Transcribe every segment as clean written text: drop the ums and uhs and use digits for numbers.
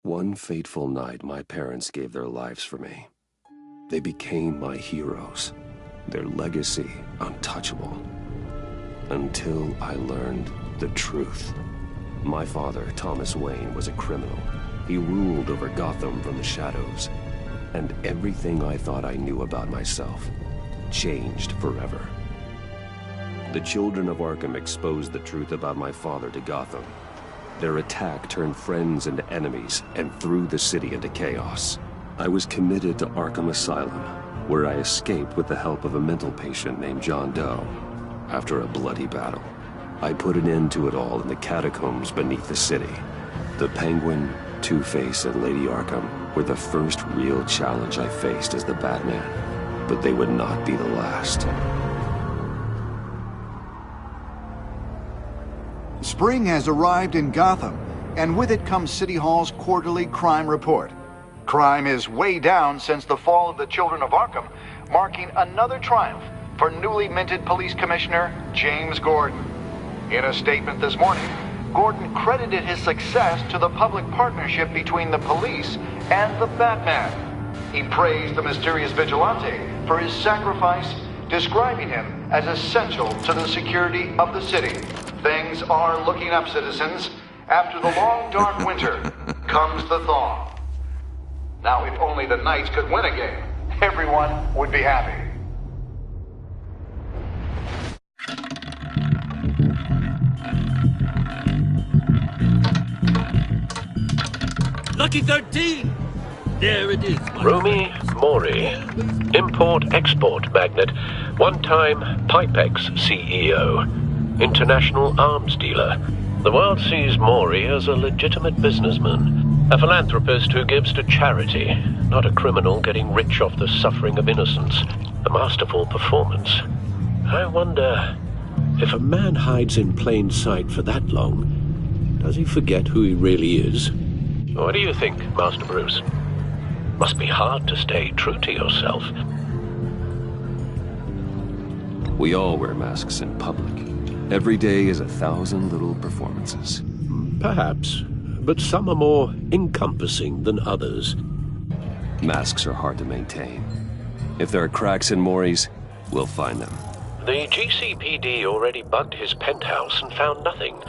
One fateful night, my parents gave their lives for me. They became my heroes, their legacy untouchable. Until I learned the truth. My father, Thomas Wayne, was a criminal. He ruled over Gotham from the shadows. And everything I thought I knew about myself changed forever. The children of Arkham exposed the truth about my father to Gotham. Their attack turned friends into enemies and threw the city into chaos. I was committed to Arkham Asylum, where I escaped with the help of a mental patient named John Doe. After a bloody battle, I put an end to it all in the catacombs beneath the city. The Penguin, Two-Face, and Lady Arkham were the first real challenge I faced as the Batman, but they would not be the last. Spring has arrived in Gotham, and with it comes City Hall's quarterly crime report. Crime is way down since the fall of the Children of Arkham, marking another triumph for newly minted Police Commissioner James Gordon. In a statement this morning, Gordon credited his success to the public partnership between the police and the Batman. He praised the mysterious vigilante for his sacrifice, describing him as essential to the security of the city. Things are looking up, citizens. After the long, dark winter comes the thaw. Now, if only the Knights could win a game, everyone would be happy. Lucky 13! There it is. Romy Mori, import-export magnate, one-time Pipex CEO, international arms dealer. The world sees Mori as a legitimate businessman, a philanthropist who gives to charity, not a criminal getting rich off the suffering of innocence. A masterful performance. I wonder, if a man hides in plain sight for that long, does he forget who he really is? What do you think, Master Bruce? Must be hard to stay true to yourself. We all wear masks in public. Every day is 1,000 little performances. Perhaps, but some are more encompassing than others. Masks are hard to maintain. If there are cracks in Mori's, we'll find them. The GCPD already bugged his penthouse and found nothing,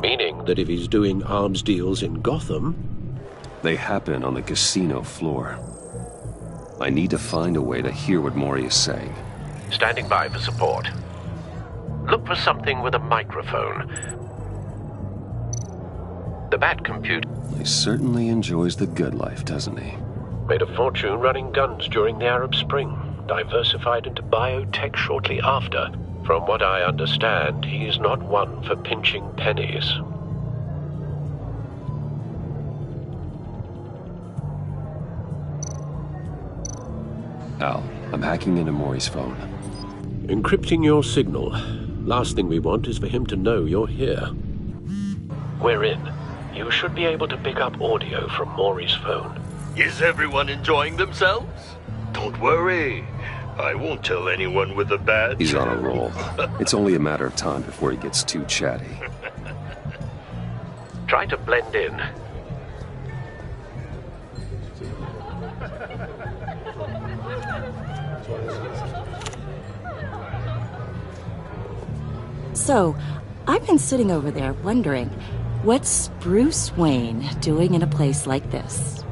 meaning that if he's doing arms deals in Gotham... They happen on the casino floor. I need to find a way to hear what Mori is saying. Standing by for support. Look for something with a microphone. The Bat computer... He certainly enjoys the good life, doesn't he? Made a fortune running guns during the Arab Spring. Diversified into biotech shortly after. From what I understand, he's not one for pinching pennies. Al, I'm hacking into Mori's phone. Encrypting your signal. Last thing we want is for him to know you're here. We're in. You should be able to pick up audio from Mori's phone. Is everyone enjoying themselves? Don't worry. I won't tell anyone with a badge. He's on a roll. It's only a matter of time before he gets too chatty. Try to blend in. So, I've been sitting over there wondering, what's Bruce Wayne doing in a place like this?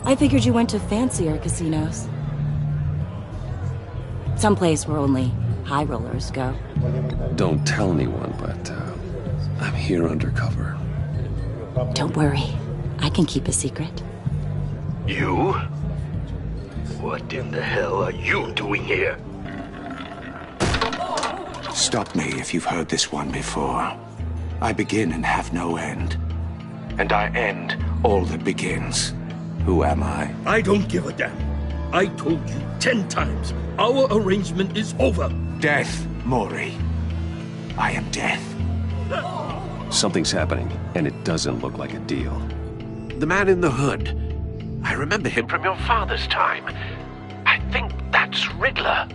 I figured you went to fancier casinos. Someplace where only high rollers go. Don't tell anyone, but I'm here undercover. Don't worry. I can keep a secret. You? What in the hell are you doing here? Stop me if you've heard this one before. I begin and have no end. And I end all that begins. Who am I? I don't give a damn. I told you 10 times. Our arrangement is over. Death, Mori. I am death. Something's happening, and it doesn't look like a deal. The man in the hood. I remember him from your father's time. I think that's Riddler.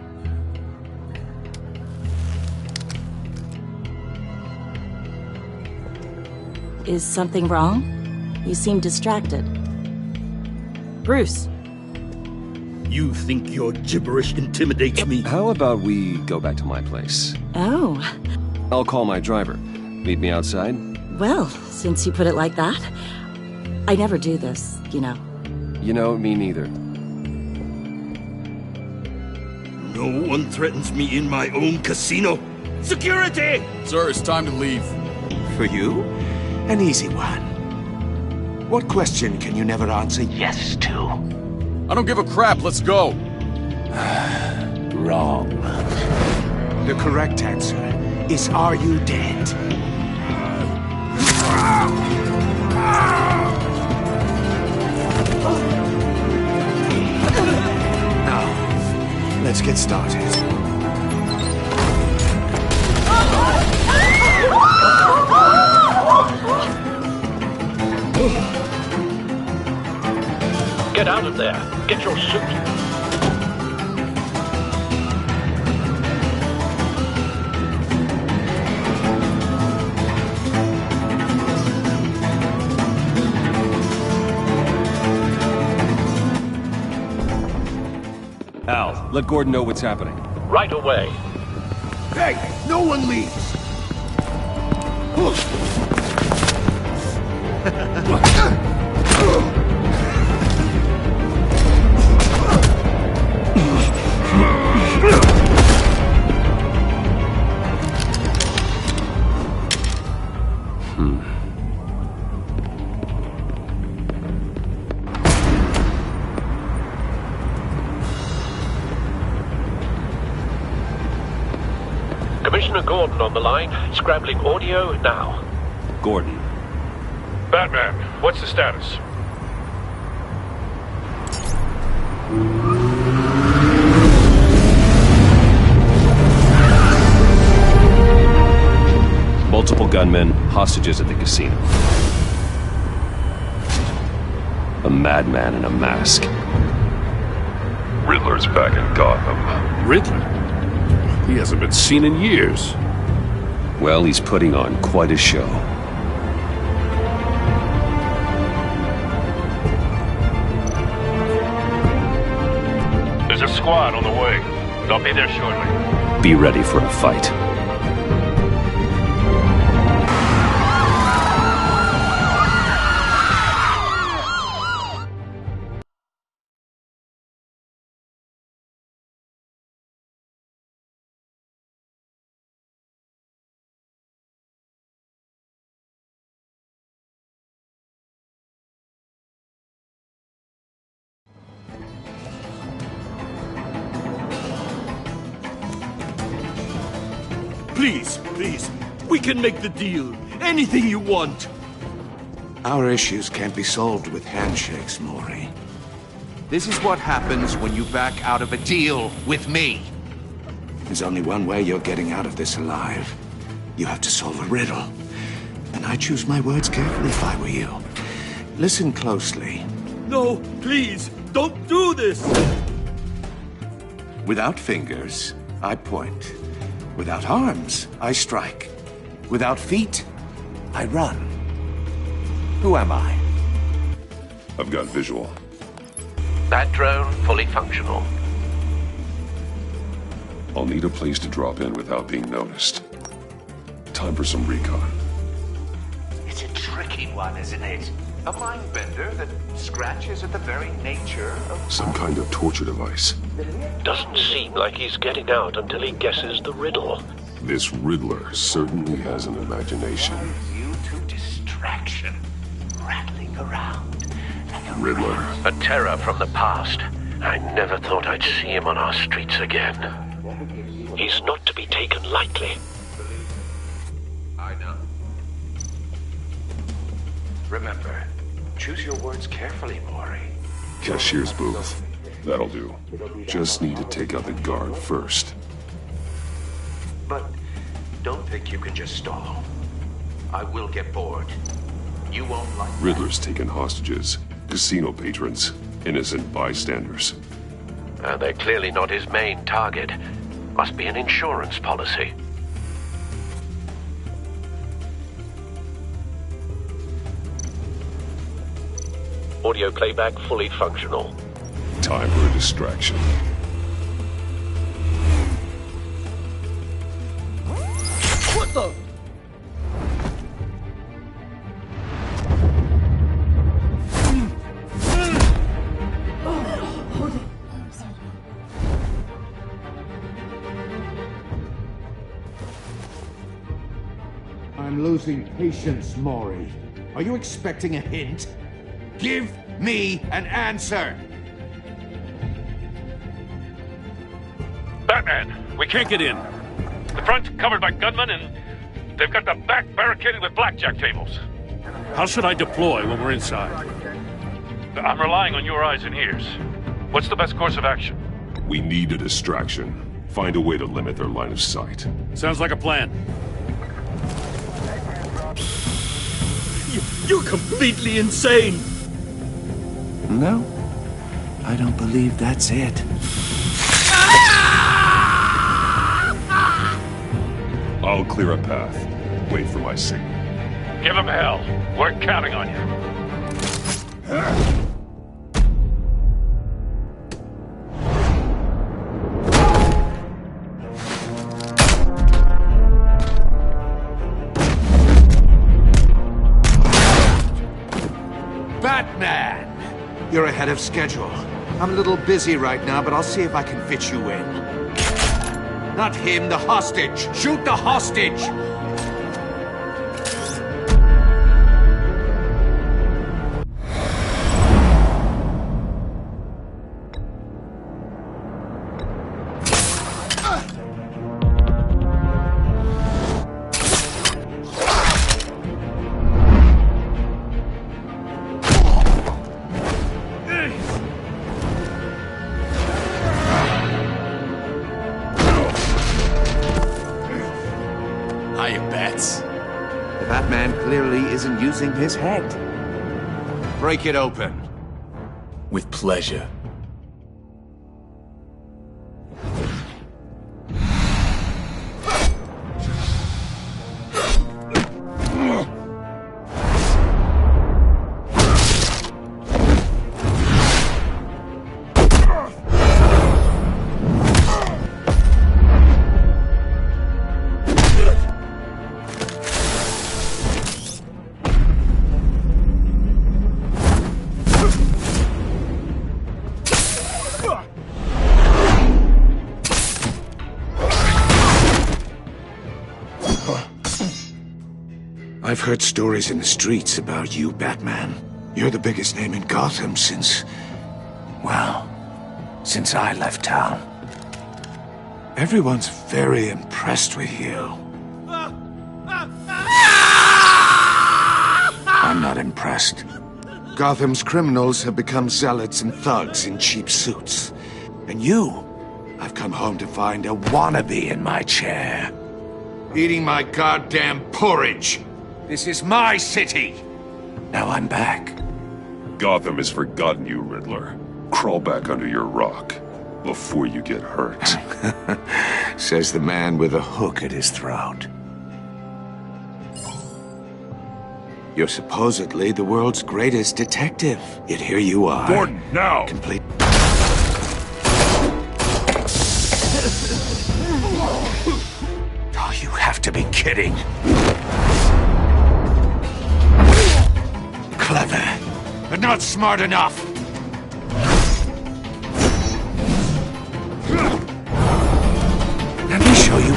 Is something wrong? You seem distracted. Bruce. You think your gibberish intimidates me? How about we go back to my place? Oh. I'll call my driver. Meet me outside? Well, since you put it like that, I never do this, you know. You know, me neither. No one threatens me in my own casino. Security! Sir, it's time to leave. For you, an easy one. What question can you never answer yes to? I don't give a crap, let's go. Wrong. The correct answer is, are you dead? Now, let's get started. Get out of there. Get your suit. Al, let Gordon know what's happening. Right away. Hey, no one leaves. Commissioner Gordon on the line. Scrambling audio now. Gordon. Batman, what's the status? Multiple gunmen, hostages at the casino. A madman in a mask. Riddler's back in Gotham. Riddler? He hasn't been seen in years. Well, he's putting on quite a show. There's a squad on the way. They'll be there shortly. Be ready for a fight. Please, please. We can make the deal. Anything you want. Our issues can't be solved with handshakes, Maury. This is what happens when you back out of a deal with me. There's only one way you're getting out of this alive. You have to solve a riddle. And I choose my words carefully if I were you. Listen closely. No, please. Don't do this. Without fingers, I point. Without arms, I strike. Without feet, I run. Who am I? I've got visual. That drone fully functional. I'll need a place to drop in without being noticed. Time for some recon. It's a tricky one, isn't it? A mind bender that scratches at the very nature of... Some kind of torture device. Doesn't seem like he's getting out until he guesses the riddle. This Riddler certainly has an imagination. You to distraction, rattling around like a Riddler. A terror from the past. I never thought I'd see him on our streets again. He's not to be taken lightly. I know. Remember, choose your words carefully, Maury. Cashier's booth. That'll do. Just need to take out the guard first. But don't think you can just stall. I will get bored. You won't like that. Riddler's taken hostages. Casino patrons. Innocent bystanders. They're clearly not his main target. Must be an insurance policy. Audio playback fully functional. Time for a distraction. What the? I'm losing patience, Maury. Are you expecting a hint? Give me an answer! Batman, we can't get in. The front covered by gunmen, and they've got the back barricaded with blackjack tables. How should I deploy when we're inside? I'm relying on your eyes and ears. What's the best course of action? We need a distraction. Find a way to limit their line of sight. Sounds like a plan. You're completely insane! No, I don't believe that's it. I'll clear a path. Wait for my signal. Give them hell. We're counting on you. Batman! You're ahead of schedule. I'm a little busy right now, but I'll see if I can fit you in. Not him, the hostage! Shoot the hostage! The Batman clearly isn't using his head. Break it open. With pleasure. I've heard stories in the streets about you, Batman. You're the biggest name in Gotham since I left town. Everyone's very impressed with you. I'm not impressed. Gotham's criminals have become zealots and thugs in cheap suits. And I've come home to find a wannabe in my chair. Eating my goddamn porridge. This is my city! Now I'm back. Gotham has forgotten you, Riddler. Crawl back under your rock before you get hurt. Says the man with a hook at his throat. You're supposedly the world's greatest detective. Yet here you are. Gordon, now! Complete... Oh, you have to be kidding. Clever, but not smart enough. Let me show you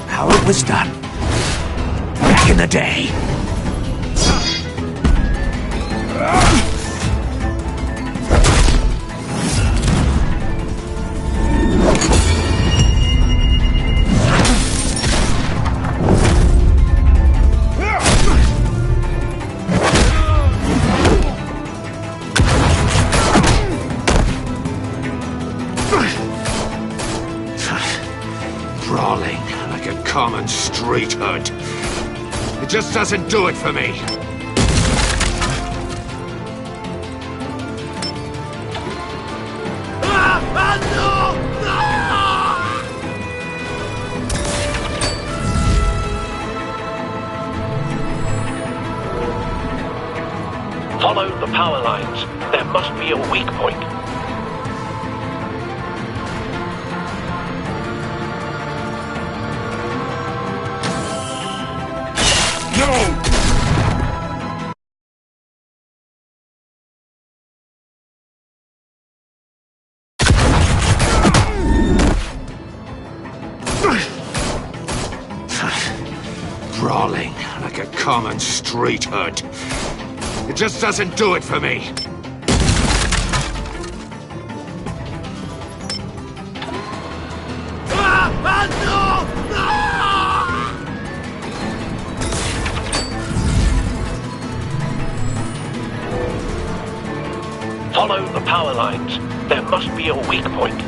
how it was done back in the day. Brawling like a common street hood. It just doesn't do it for me. Follow the power lines. There must be a weak point. No! Brawling like a common street hood. It just doesn't do it for me. Follow the power lines. There must be a weak point.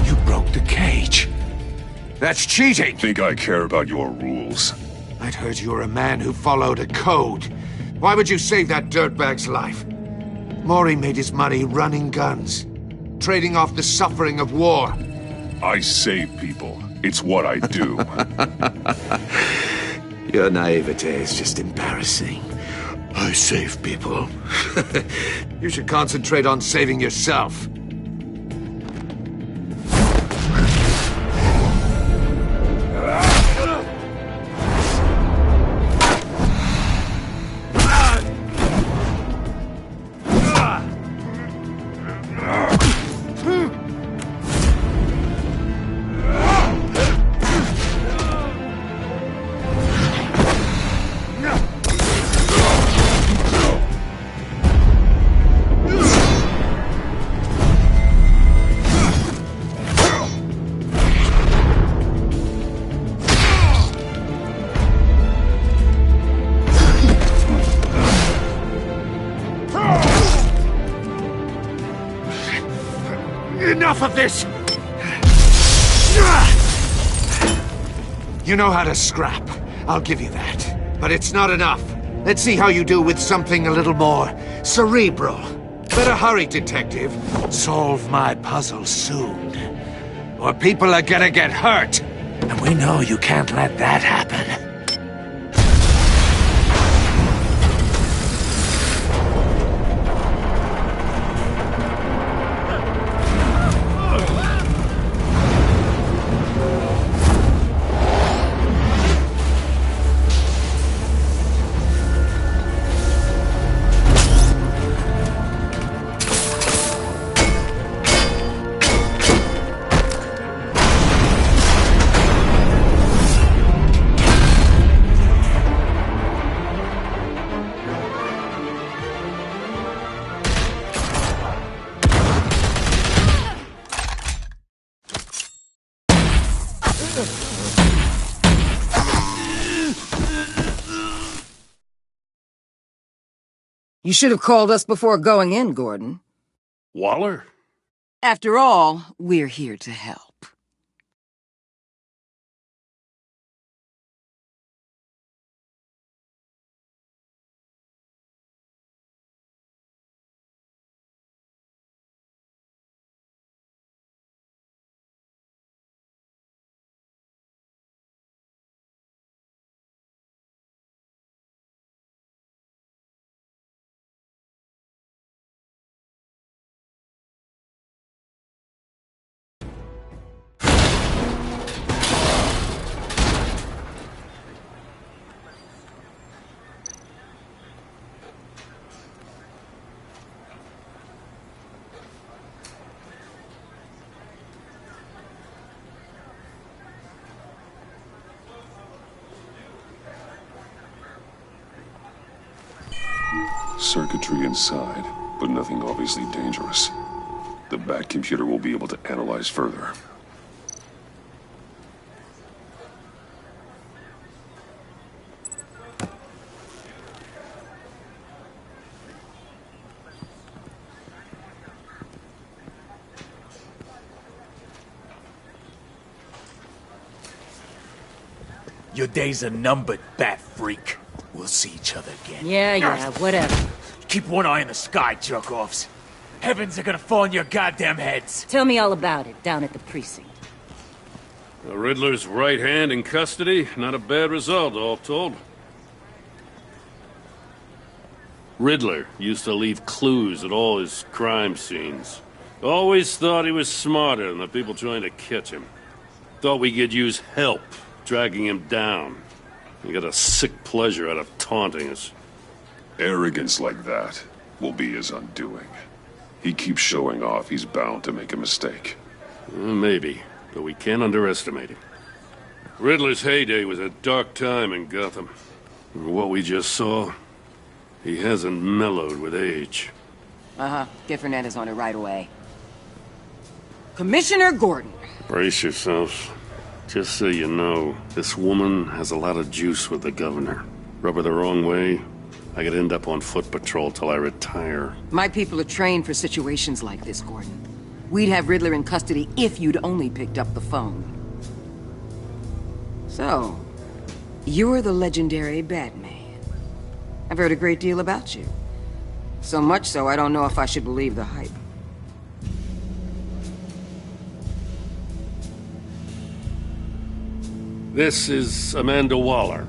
You broke the cage. That's cheating! Think I care about your rules? I'd heard you were a man who followed a code. Why would you save that dirtbag's life? Mori made his money running guns, trading off the suffering of war. I save people. It's what I do. Your naivete is just embarrassing. I save people. You should concentrate on saving yourself. Enough of this! You know how to scrap. I'll give you that. But it's not enough. Let's see how you do with something a little more cerebral. Better hurry, detective. Solve my puzzle soon. Or people are gonna get hurt. And we know you can't let that happen. You should have called us before going in, Gordon. Waller? After all, we're here to help. Circuitry inside, but nothing obviously dangerous. The Bat computer will be able to analyze further. Your days are numbered, bat freak. We'll see each other again. Yeah, whatever. Keep one eye in the sky, jerk-offs. Heavens are gonna fall on your goddamn heads. Tell me all about it down at the precinct. The Riddler's right hand in custody. Not a bad result, all told. Riddler used to leave clues at all his crime scenes. Always thought he was smarter than the people trying to catch him. Thought we could use help dragging him down. He got a sick pleasure out of taunting us. Arrogance like that will be his undoing. He keeps showing off, he's bound to make a mistake. Maybe, but we can't underestimate him. Riddler's heyday was a dark time in Gotham. What we just saw, he hasn't mellowed with age. Uh-huh. Get Fernandez on it right away. Commissioner Gordon. Brace yourselves. Just so you know, this woman has a lot of juice with the governor. Rub her the wrong way, I could end up on foot patrol till I retire. My people are trained for situations like this, Gordon. We'd have Riddler in custody if you'd only picked up the phone. So, you're the legendary Batman. I've heard a great deal about you. So much so, I don't know if I should believe the hype. This is Amanda Waller,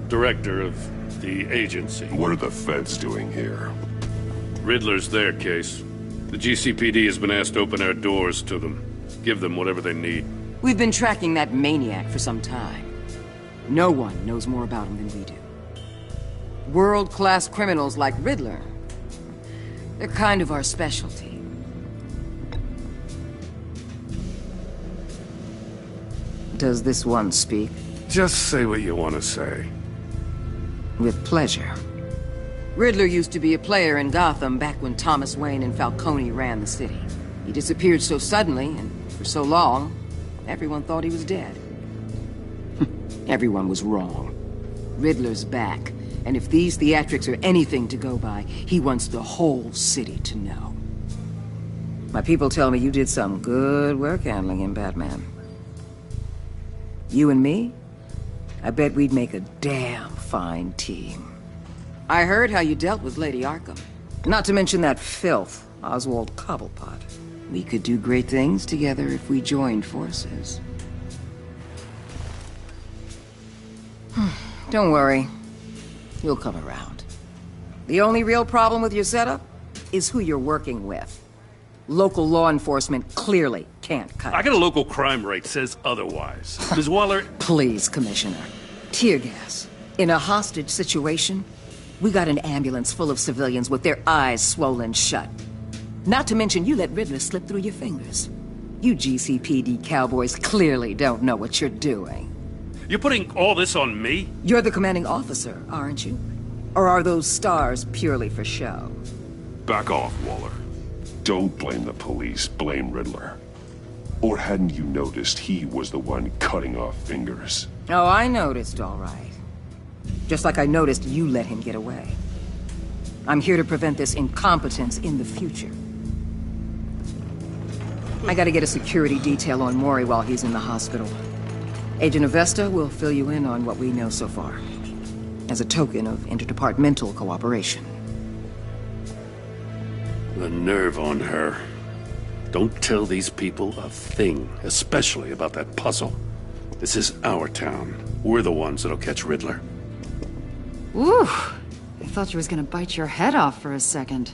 director of the agency. What are the feds doing here? Riddler's their case. The GCPD has been asked to open our doors to them. Give them whatever they need. We've been tracking that maniac for some time. No one knows more about him than we do. World-class criminals like Riddler. They're kind of our specialty. Does this one speak? Just say what you want to say. With pleasure. Riddler used to be a player in Gotham back when Thomas Wayne and Falcone ran the city. He disappeared so suddenly, and for so long, everyone thought he was dead. Everyone was wrong. Riddler's back, and if these theatrics are anything to go by, he wants the whole city to know. My people tell me you did some good work handling him, Batman. You and me? I bet we'd make a damn fine team. I heard how you dealt with Lady Arkham. Not to mention that filth, Oswald Cobblepot. We could do great things together if we joined forces. Don't worry. You'll come around. The only real problem with your setup is who you're working with. Local law enforcement clearly can't cut it. I got a local crime rate says otherwise. Ms. Waller... Please, Commissioner. Tear gas. In a hostage situation, we got an ambulance full of civilians with their eyes swollen shut. Not to mention you let Riddler slip through your fingers. You GCPD cowboys clearly don't know what you're doing. You're putting all this on me? You're the commanding officer, aren't you? Or are those stars purely for show? Back off, Waller. Don't blame the police, blame Riddler. Or hadn't you noticed he was the one cutting off fingers? Oh, I noticed, all right. Just like I noticed you let him get away. I'm here to prevent this incompetence in the future. I gotta get a security detail on Mori while he's in the hospital. Agent Avesta will fill you in on what we know so far, as a token of interdepartmental cooperation. The nerve on her. Don't tell these people a thing, especially about that puzzle. This is our town. We're the ones that'll catch Riddler. Ooh, I thought you was gonna bite your head off for a second.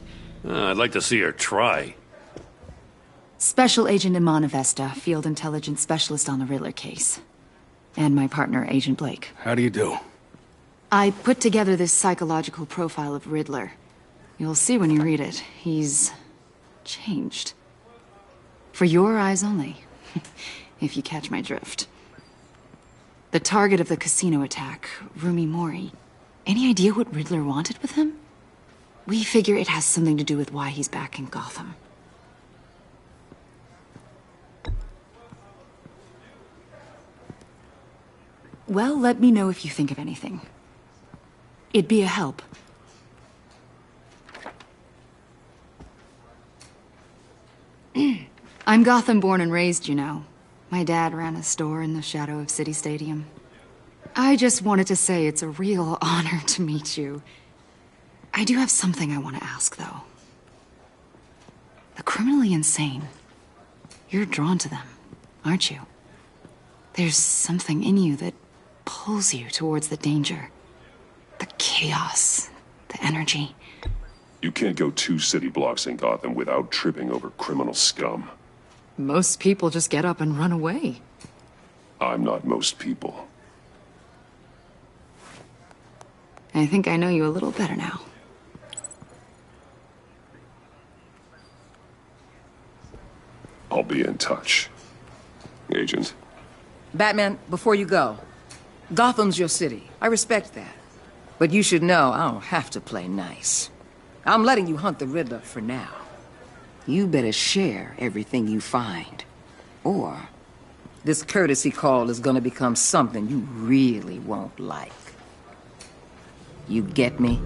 I'd like to see her try. Special Agent Iman Avesta, Field Intelligence Specialist on the Riddler case. And my partner, Agent Blake. How do you do? I put together this psychological profile of Riddler. You'll see when you read it. He's changed. For your eyes only, if you catch my drift. The target of the casino attack, Rumi Mori. Any idea what Riddler wanted with him? We figure it has something to do with why he's back in Gotham. Well, let me know if you think of anything. It'd be a help. I'm Gotham born and raised, you know. My dad ran a store in the shadow of City Stadium. I just wanted to say it's a real honor to meet you. I do have something I want to ask, though. The criminally insane. You're drawn to them, aren't you? There's something in you that pulls you towards the danger. The chaos, the energy. You can't go 2 city blocks in Gotham without tripping over criminal scum. Most people just get up and run away. I'm not most people. I think I know you a little better now. I'll be in touch. Agent. Batman, before you go, Gotham's your city. I respect that. But you should know I don't have to play nice. I'm letting you hunt the Riddler for now. You better share everything you find. Or this courtesy call is gonna become something you really won't like. You get me?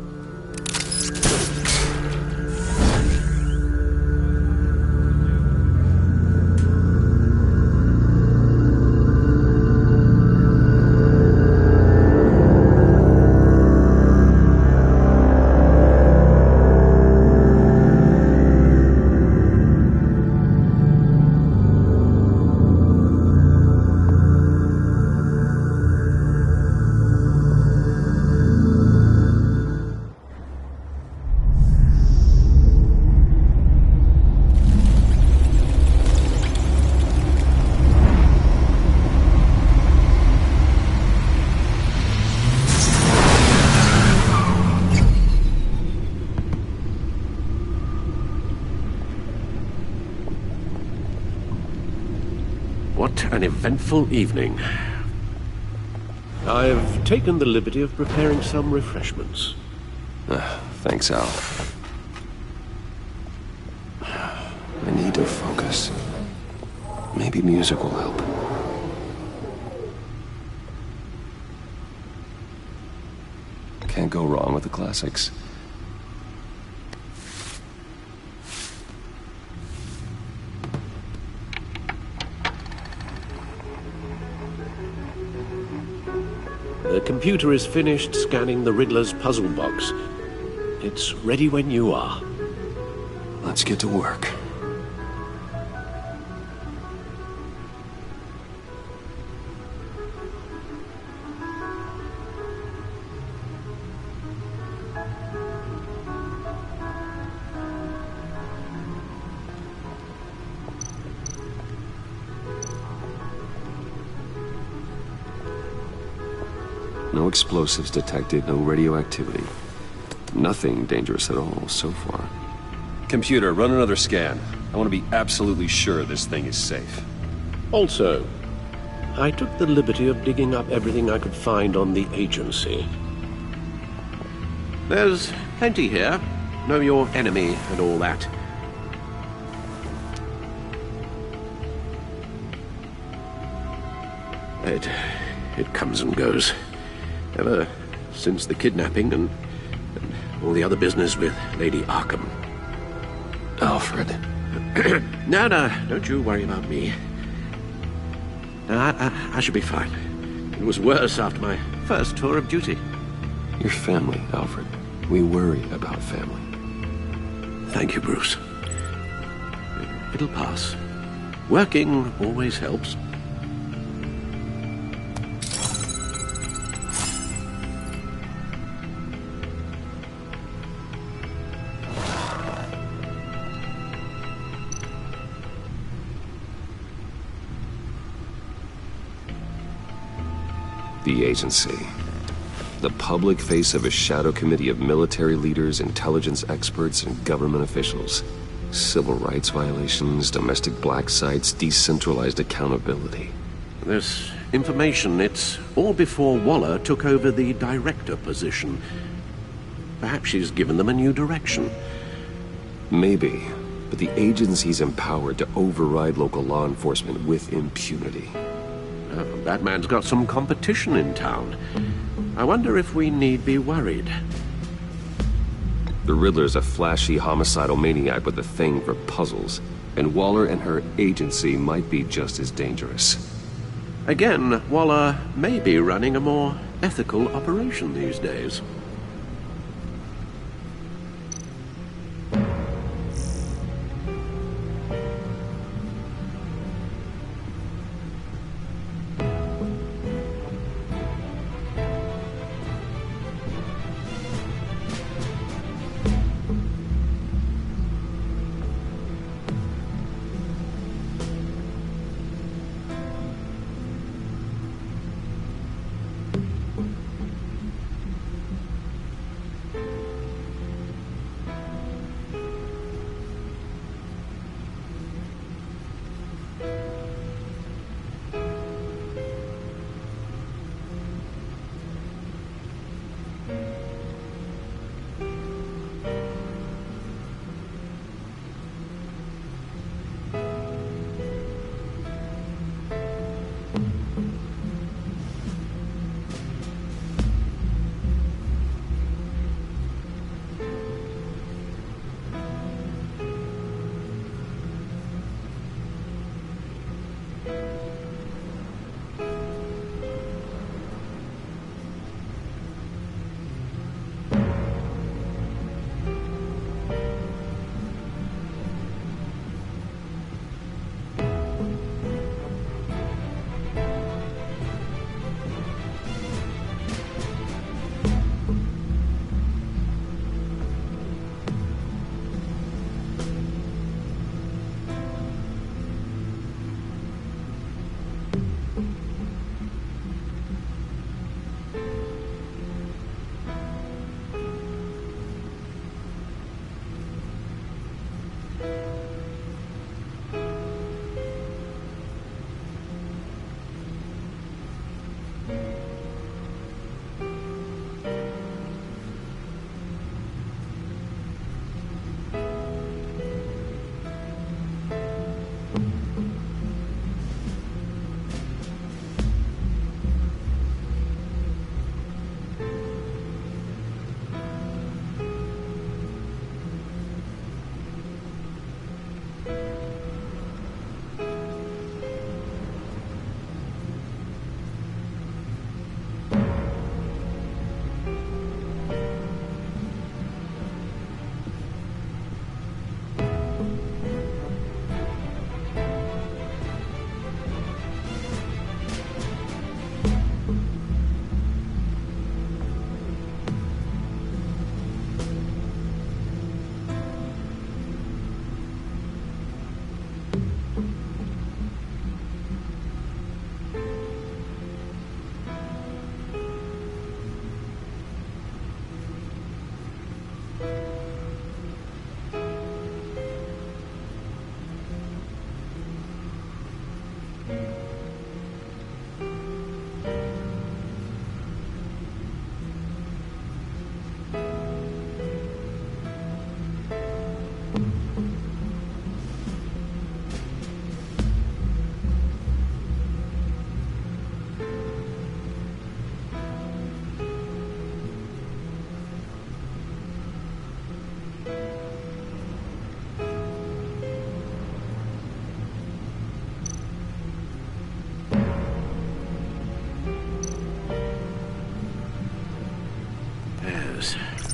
What an eventful evening. I've taken the liberty of preparing some refreshments. Thanks, Al. I need to focus. Maybe music will help. Can't go wrong with the classics. The computer is finished scanning the Riddler's puzzle box. It's ready when you are. Let's get to work. No explosives detected, no radioactivity. Nothing dangerous at all so far. Computer, run another scan. I want to be absolutely sure this thing is safe. Also, I took the liberty of digging up everything I could find on the agency. There's plenty here. Know your enemy and all that. It comes and goes. Ever since the kidnapping and all the other business with Lady Arkham. Alfred. No, don't you worry about me. I should be fine. It was worse after my first tour of duty. Your family, Alfred. We worry about family. Thank you, Bruce. It'll pass. Working always helps. The agency. The public face of a shadow committee of military leaders, intelligence experts, and government officials. Civil rights violations, domestic black sites, decentralized accountability. This information, it's all before Waller took over the director position. Perhaps she's given them a new direction. Maybe, but the agency's empowered to override local law enforcement with impunity. Batman's got some competition in town. I wonder if we need be worried. The Riddler's a flashy, homicidal maniac with a thing for puzzles, and Waller and her agency might be just as dangerous. Again, Waller may be running a more ethical operation these days.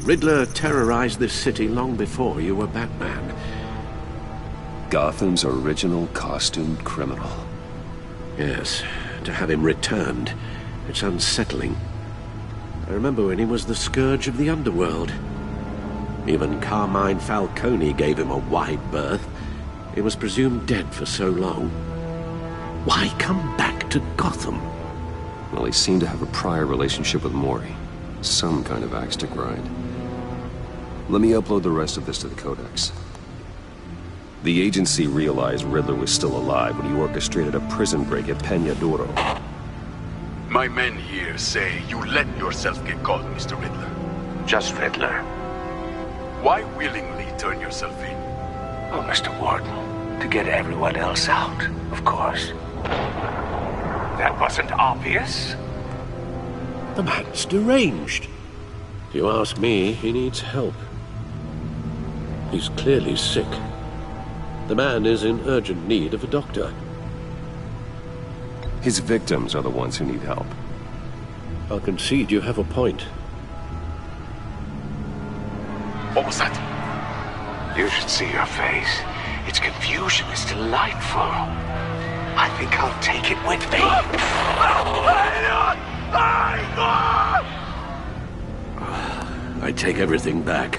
Riddler terrorized this city long before you were Batman. Gotham's original costumed criminal. Yes, to have him returned, it's unsettling. I remember when he was the scourge of the underworld. Even Carmine Falcone gave him a wide berth. He was presumed dead for so long. Why come back to Gotham? Well, he seemed to have a prior relationship with Mori. Some kind of axe to grind. Let me upload the rest of this to the Codex. The agency realized Riddler was still alive when he orchestrated a prison break at Peña Duro. My men here say you let yourself get caught, Mr. Riddler. Just Riddler. Why willingly turn yourself in? Oh, Mr. Warden, to get everyone else out, of course. That wasn't obvious. The man's deranged. If you ask me, he needs help. He's clearly sick. The man is in urgent need of a doctor. His victims are the ones who need help. I'll concede you have a point. What was that? You should see your face. Its confusion is delightful. I think I'll take it with me. I take everything back.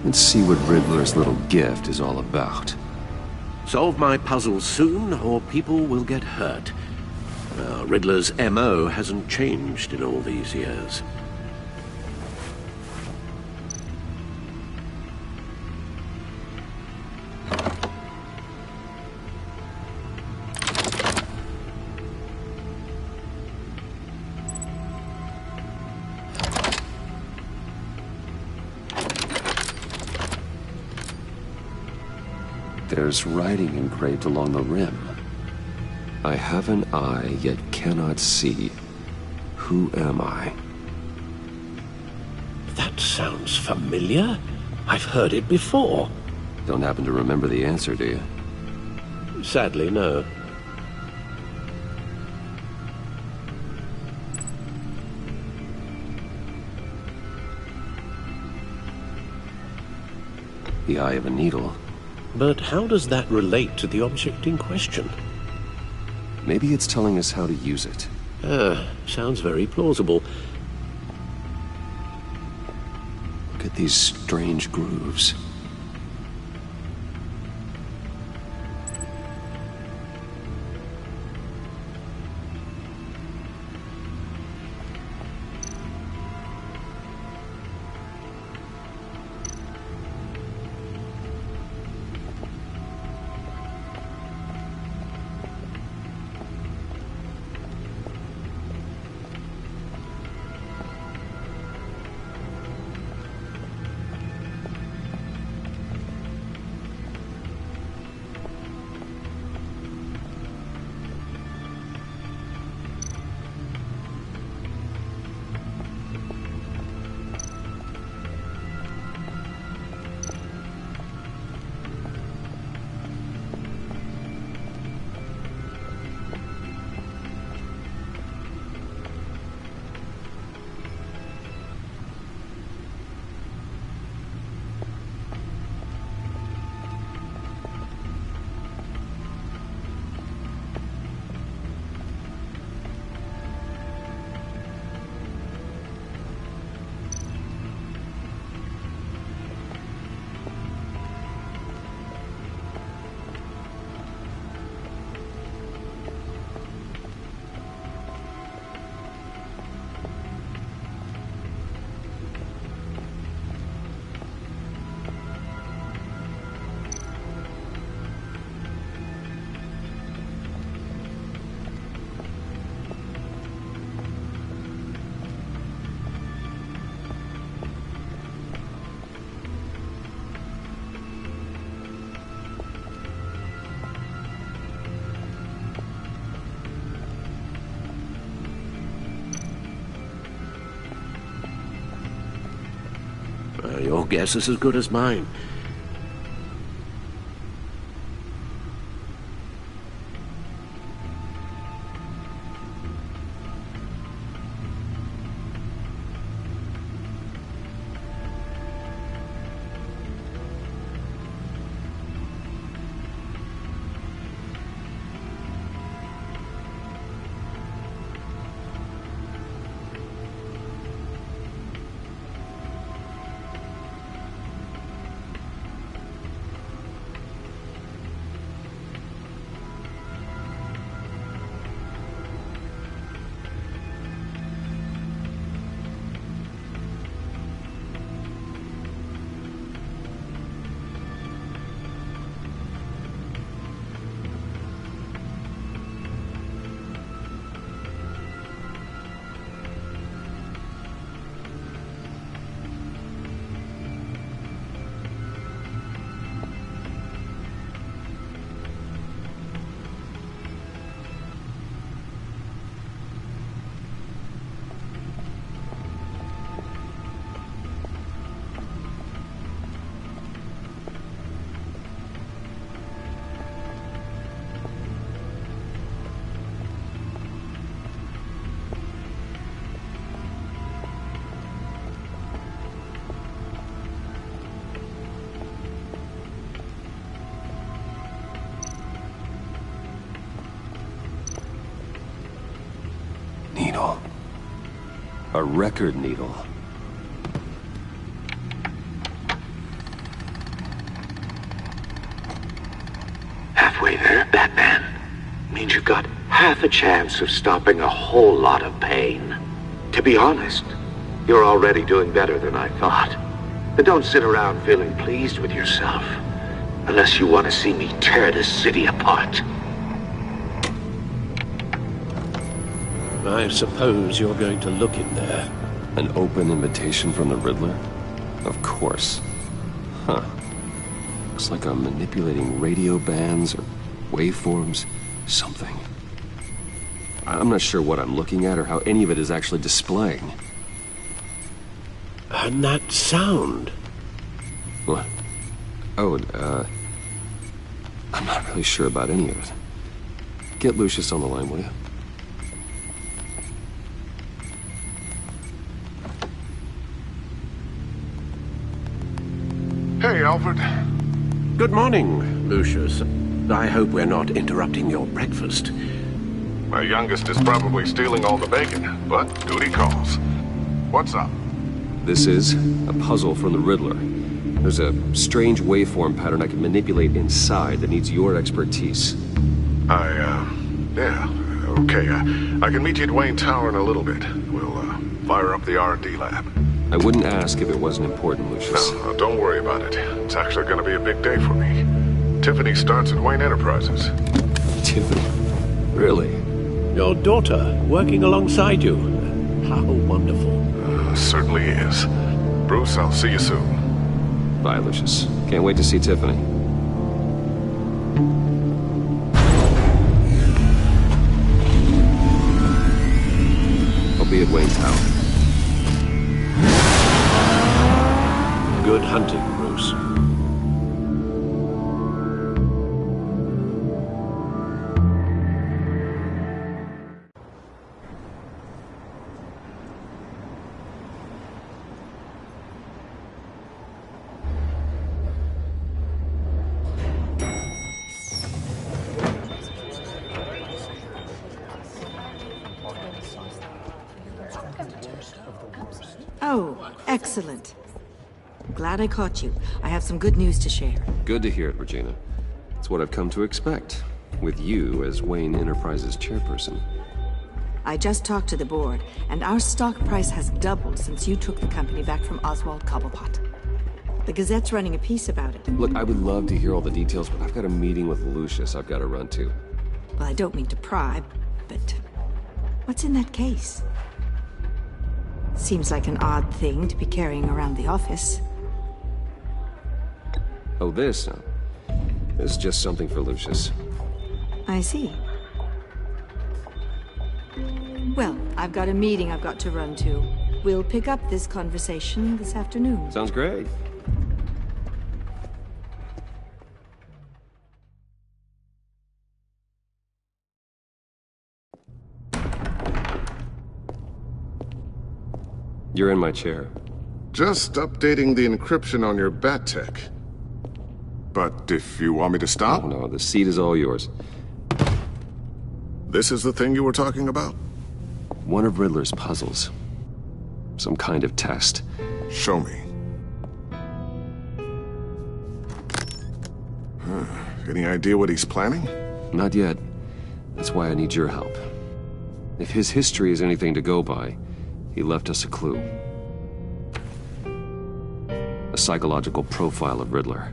Let's see what Riddler's little gift is all about. Solve my puzzle soon, or people will get hurt. Riddler's MO hasn't changed in all these years. There's writing engraved along the rim. I have an eye, yet cannot see. Who am I? That sounds familiar. I've heard it before. Don't happen to remember the answer, do you? Sadly, no. The eye of a needle. But how does that relate to the object in question? Maybe it's telling us how to use it. Sounds very plausible. Look at these strange grooves. Your guess is as good as mine. needle. A record needle. Halfway there, Batman. Means you've got half a chance of stopping a whole lot of pain. To be honest, you're already doing better than I thought. But don't sit around feeling pleased with yourself. Unless you want to see me tear this city apart. I suppose you're going to look in there. An open invitation from the Riddler? Of course. Huh. Looks like I'm manipulating radio bands or waveforms. Something. I'm not sure what I'm looking at or how any of it is actually displaying. And that sound? What? Oh, I'm not really sure about any of it. Get Lucius on the line, will you? Hey, Alfred. Good morning, Lucius. I hope we're not interrupting your breakfast. My youngest is probably stealing all the bacon, but duty calls. What's up? This is a puzzle from the Riddler. There's a strange waveform pattern I can manipulate inside that needs your expertise. Yeah, okay. I can meet you at Wayne Tower in a little bit. We'll, fire up the R&D lab. I wouldn't ask if it wasn't important, Lucius. No, don't worry about it. It's actually gonna be a big day for me. Tiffany starts at Wayne Enterprises. Tiffany? Really? Your daughter, working alongside you. How wonderful. Certainly is. Bruce, I'll see you soon. Bye, Lucius. Can't wait to see Tiffany. I'll be at Wayne Tower. Good hunting, Bruce. Oh, excellent. Glad I caught you. I have some good news to share. Good to hear it, Regina. It's what I've come to expect, with you as Wayne Enterprises chairperson. I just talked to the board, and our stock price has doubled since you took the company back from Oswald Cobblepot. The Gazette's running a piece about it. Look, I would love to hear all the details, but I've got a meeting with Lucius I've got to run to. Well, I don't mean to pry, but what's in that case? Seems like an odd thing to be carrying around the office. Oh, this? No. This is just something for Lucius. I see. Well, I've got a meeting I've got to run to. We'll pick up this conversation this afternoon. Sounds great. You're in my chair. Just updating the encryption on your Bat-Tech. But if you want me to stop? Oh, no, the seat is all yours. This is the thing you were talking about? One of Riddler's puzzles. Some kind of test. Show me. Any idea what he's planning? Not yet. That's why I need your help. If his history is anything to go by, he left us a clue. A psychological profile of Riddler.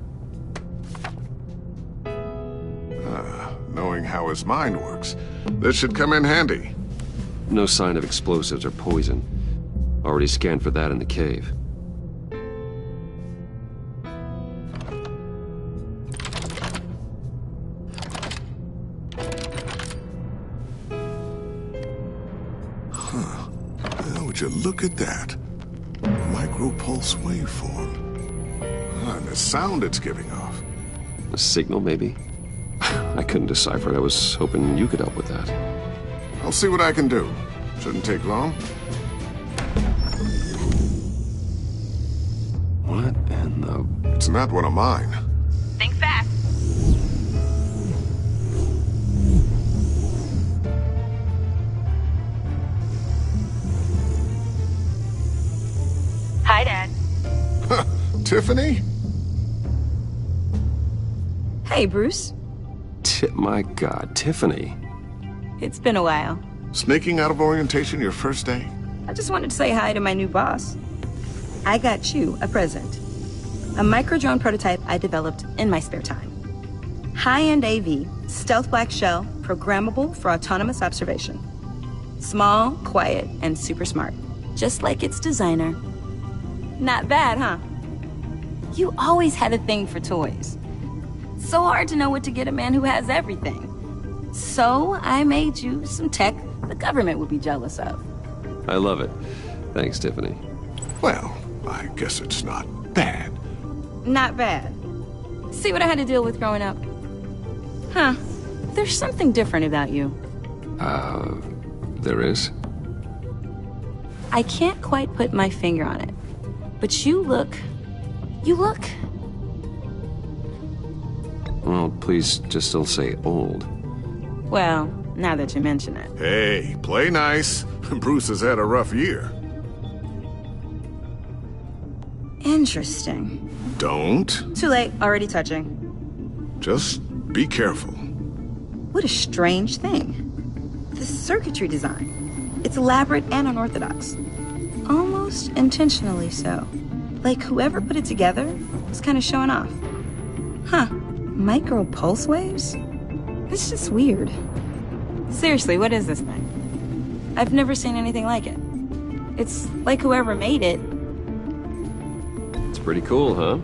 Knowing how his mind works, this should come in handy. No sign of explosives or poison. Already scanned for that in the cave. Would you look at that? Micropulse waveform. And the sound it's giving off. A signal, maybe? I couldn't decipher it. I was hoping you could help with that. I'll see what I can do. Shouldn't take long. What in the... It's not one of mine. Think fast. Tiffany? Hey, Bruce. My God, Tiffany. It's been a while. Sneaking out of orientation your first day? I just wanted to say hi to my new boss. I got you a present. A micro-drone prototype I developed in my spare time. High-end AV, stealth black shell, programmable for autonomous observation. Small, quiet, and super smart. Just like its designer. Not bad, huh? You always had a thing for toys. So hard to know what to get a man who has everything. So I made you some tech the government would be jealous of. I love it. Thanks, Tiffany. Well, I guess it's not bad. Not bad. See what I had to deal with growing up? Huh. There's something different about you. There is? I can't quite put my finger on it. But you look... Well, please just don't say old. Well, now that you mention it. Hey, play nice. Bruce has had a rough year. Interesting. Don't. Too late, already touching. Just be careful. What a strange thing. The circuitry design. It's elaborate and unorthodox. Almost intentionally so. Like whoever put it together was kind of showing off. Huh. Micro pulse waves? It's just weird. Seriously, what is this thing? I've never seen anything like it. It's like whoever made it. It's pretty cool, huh?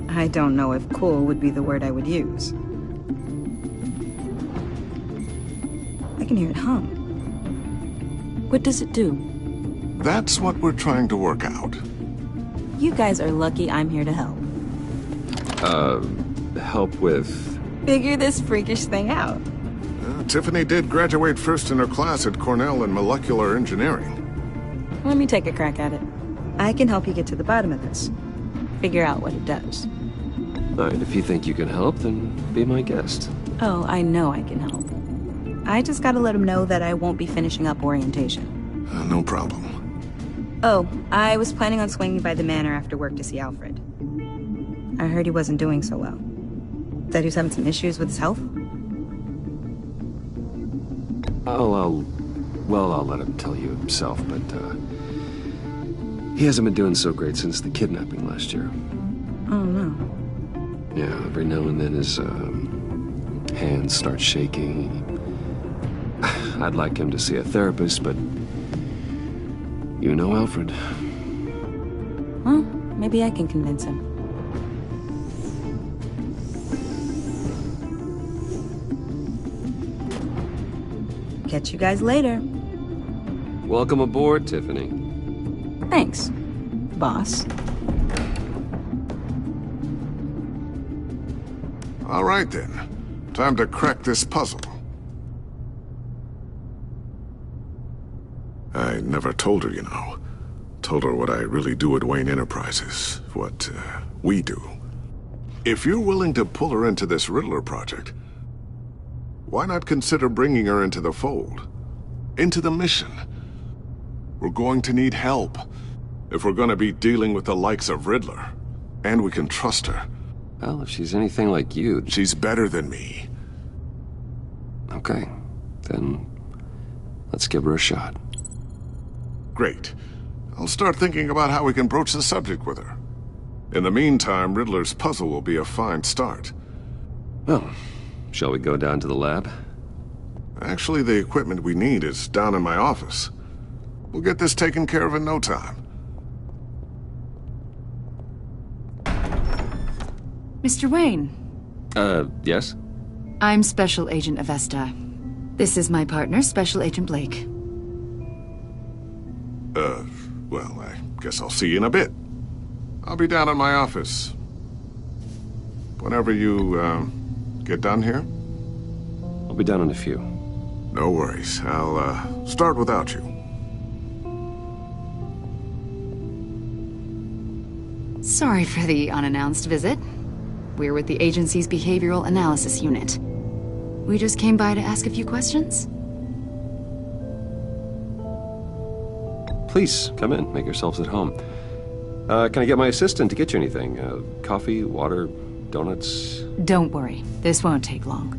I don't know if cool would be the word I would use. I can hear it hum. What does it do? That's what we're trying to work out. You guys are lucky I'm here to help. Help with... Figure this freakish thing out. Tiffany did graduate first in her class at Cornell in molecular engineering. Let me take a crack at it. I can help you get to the bottom of this. Figure out what it does. All right, if you think you can help, then be my guest. Oh, I know I can help. I just gotta let him know that I won't be finishing up orientation. No problem. Oh, I was planning on swinging by the manor after work to see Alfred. I heard he wasn't doing so well. That he was having some issues with his health? I'll let him tell you himself, but, he hasn't been doing so great since the kidnapping last year. Oh, no. Yeah, every now and then his, hands start shaking. I'd like him to see a therapist, but... You know Alfred. Well, maybe I can convince him. Catch you guys later. Welcome aboard, Tiffany. Thanks, boss. All right, then. Time to crack this puzzle. I never told her, you know. Told her what I really do at Wayne Enterprises. What, we do. If you're willing to pull her into this Riddler project, why not consider bringing her into the fold? Into the mission? We're going to need help. If we're gonna be dealing with the likes of Riddler. And we can trust her. Well, if she's anything like you... She's better than me. Okay. Then... let's give her a shot. Great. I'll start thinking about how we can broach the subject with her. In the meantime, Riddler's puzzle will be a fine start. Well, shall we go down to the lab? Actually, the equipment we need is down in my office. We'll get this taken care of in no time. Mr. Wayne. Yes? I'm Special Agent Avesta. This is my partner, Special Agent Blake. Well, I guess I'll see you in a bit. I'll be down in my office. Whenever you, get done here? I'll be down in a few. No worries. I'll, start without you. Sorry for the unannounced visit. We're with the agency's Behavioral Analysis Unit. We just came by to ask a few questions. Please, come in. Make yourselves at home. Can I get my assistant to get you anything? Coffee, water, donuts? Don't worry. This won't take long.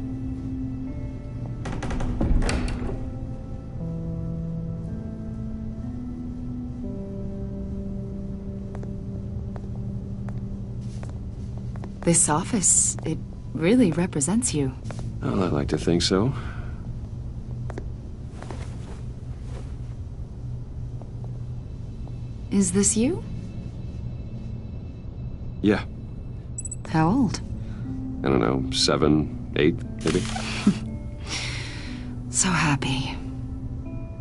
This office, it really represents you. Well, I like to think so. Is this you? Yeah. How old? I don't know, 7, 8, maybe? So happy.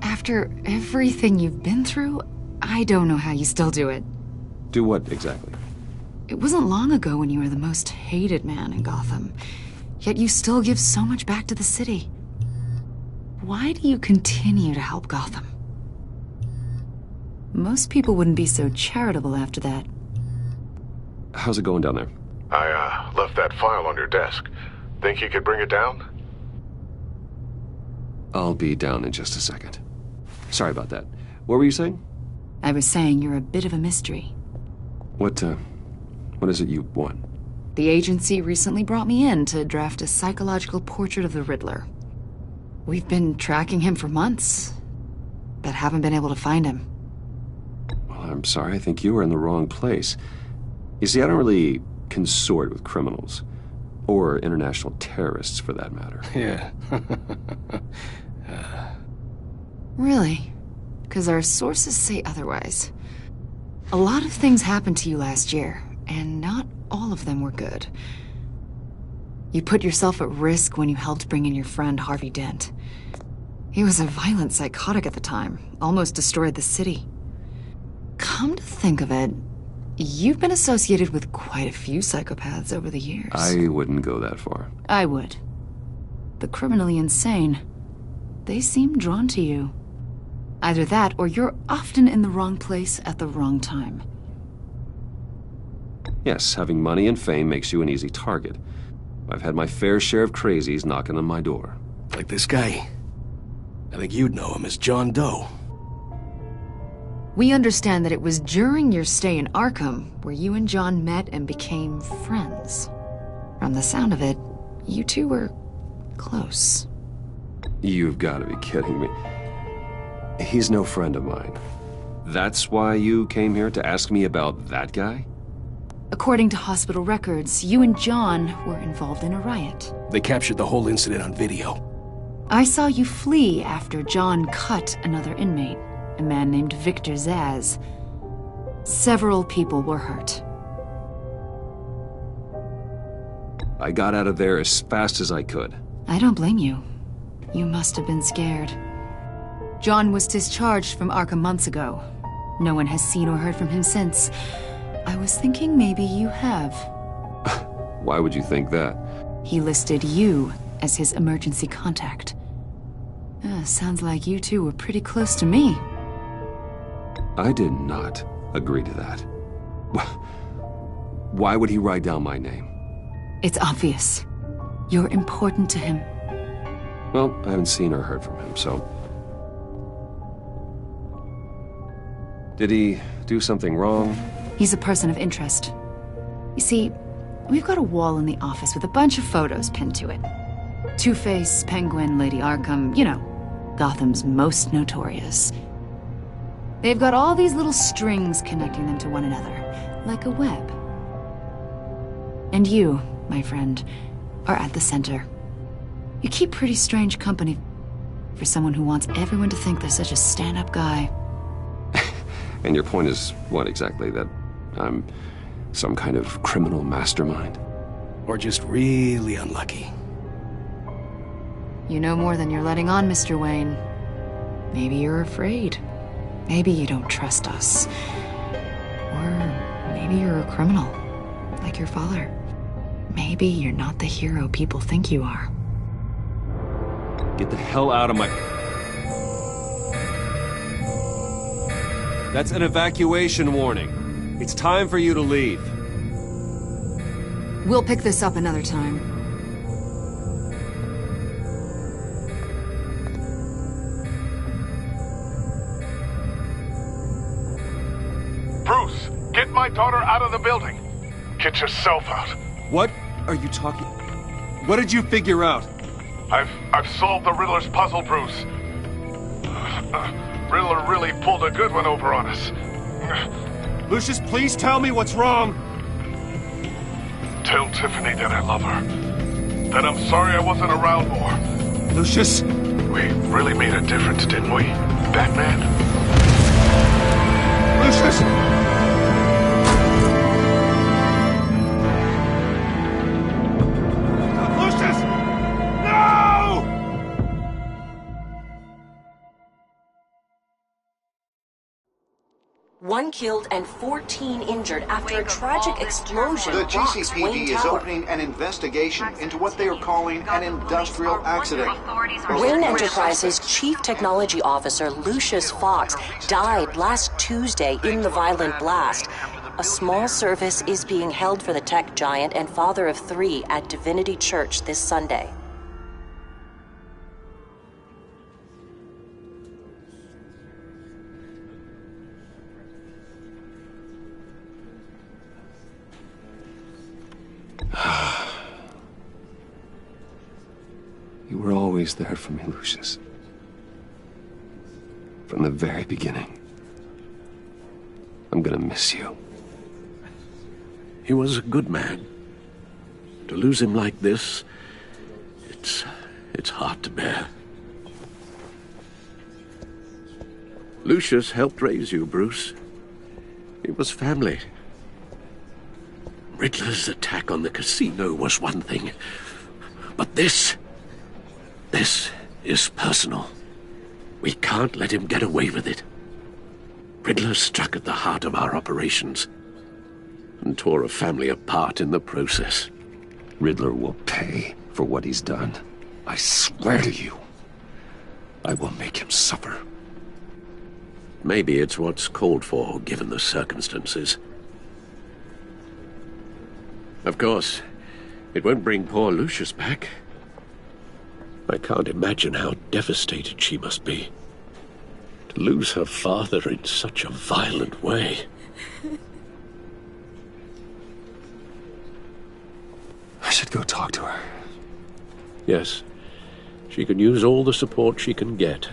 After everything you've been through, I don't know how you still do it. Do what, exactly? It wasn't long ago when you were the most hated man in Gotham, yet you still give so much back to the city. Why do you continue to help Gotham? Most people wouldn't be so charitable after that. How's it going down there? I left that file on your desk. Think you could bring it down? I'll be down in just a second. Sorry about that. What were you saying? I was saying you're a bit of a mystery. What is it you want? The agency recently brought me in to draft a psychological portrait of the Riddler. We've been tracking him for months, but haven't been able to find him. Well, I'm sorry. I think you were in the wrong place. You see, I don't really consort with criminals. Or international terrorists, for that matter. Yeah. Really? Because our sources say otherwise. A lot of things happened to you last year, and not all of them were good. You put yourself at risk when you helped bring in your friend Harvey Dent. He was a violent psychotic at the time, almost destroyed the city. Come to think of it, you've been associated with quite a few psychopaths over the years. I wouldn't go that far. I would. The criminally insane, they seem drawn to you. Either that, or you're often in the wrong place at the wrong time. Yes, having money and fame makes you an easy target. I've had my fair share of crazies knocking on my door. Like this guy. I think you'd know him as John Doe. We understand that it was during your stay in Arkham where you and John met and became friends. From the sound of it, you two were close. You've got to be kidding me. He's no friend of mine. That's why you came here to ask me about that guy? According to hospital records, you and John were involved in a riot. They captured the whole incident on video. I saw you flee after John cut another inmate, a man named Victor Zsasz. Several people were hurt. I got out of there as fast as I could. I don't blame you. You must have been scared. John was discharged from Arkham months ago. No one has seen or heard from him since. I was thinking maybe you have. Why would you think that? He listed you as his emergency contact. Sounds like you two were pretty close to me. I did not agree to that. Why would he write down my name? It's obvious. You're important to him. Well, I haven't seen or heard from him, so... Did he do something wrong? He's a person of interest. You see, we've got a wall in the office with a bunch of photos pinned to it. Two-Face, Penguin, Lady Arkham, you know, Gotham's most notorious. They've got all these little strings connecting them to one another, like a web. And you, my friend, are at the center. You keep pretty strange company for someone who wants everyone to think they're such a stand-up guy. And your point is what exactly? That I'm some kind of criminal mastermind? Or just really unlucky? You know more than you're letting on, Mr. Wayne. Maybe you're afraid. Maybe you don't trust us. Or maybe you're a criminal, like your father. Maybe you're not the hero people think you are. Get the hell out of my... That's an evacuation warning. It's time for you to leave. We'll pick this up another time. Bruce, get my my daughter out of the building. Get yourself out. What are you talking? What did you figure out? I've solved the Riddler's puzzle, Bruce. Riddler really pulled a good one over on us. Lucius, please tell me what's wrong. Tell Tiffany that I love her. That I'm sorry I wasn't around more. Lucius? We really made a difference, didn't we, Batman? Lucius! One killed and 14 injured after a tragic explosion. The rocks Wayne GCPD is Tower. opening an investigation into what they are calling an industrial accident. Wayne Enterprises Chief Technology Officer Lucius Fox died last Tuesday in the violent blast. A small service is being held for the tech giant and father of 3 at Divinity Church this Sunday. You were always there for me, Lucius. From the very beginning. I'm gonna miss you. He was a good man. To lose him like this, it's hard to bear. Lucius helped raise you, Bruce. It was family. Riddler's attack on the casino was one thing, but this is personal. We can't let him get away with it. Riddler struck at the heart of our operations and tore a family apart in the process. Riddler will pay for what he's done. I swear to you, I will make him suffer. Maybe it's what's called for, given the circumstances. Of course, it won't bring poor Lucius back. I can't imagine how devastated she must be. To lose her father in such a violent way. I should go talk to her. Yes, she can use all the support she can get.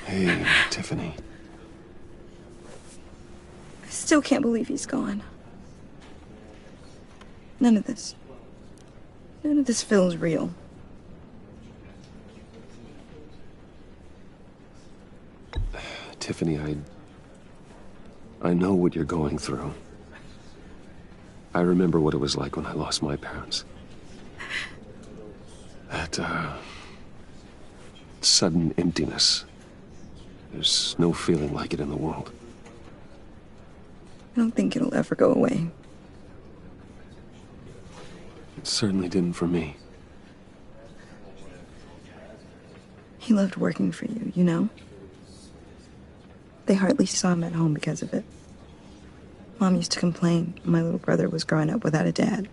Hey, Tiffany. I still can't believe he's gone. None of this feels real. Tiffany, I know what you're going through. I remember what it was like when I lost my parents. That, sudden emptiness. There's no feeling like it in the world. I don't think it'll ever go away. It certainly didn't for me. He loved working for you, you know? They hardly saw him at home because of it. Mom used to complain my little brother was growing up without a dad.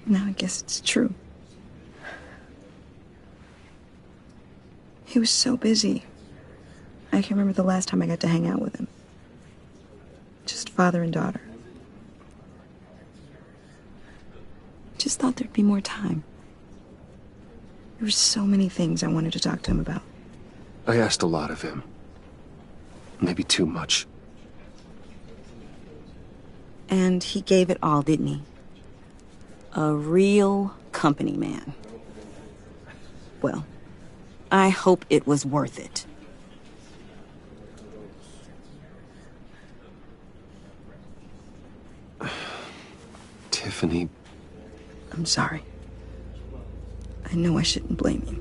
Now I guess it's true. He was so busy. I can't remember the last time I got to hang out with him. Just father and daughter. Just thought there'd be more time. There were so many things I wanted to talk to him about. I asked a lot of him. Maybe too much. And he gave it all, didn't he? A real company man. Well, I hope it was worth it. Tiffany. I'm sorry. I know I shouldn't blame you.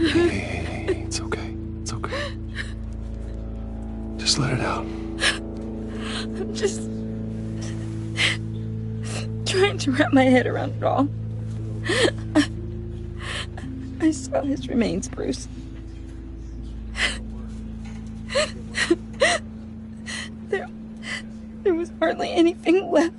Hey, it's okay. It's okay. Just let it out. I'm just trying to wrap my head around it all. I saw his remains, Bruce. There was hardly anything left.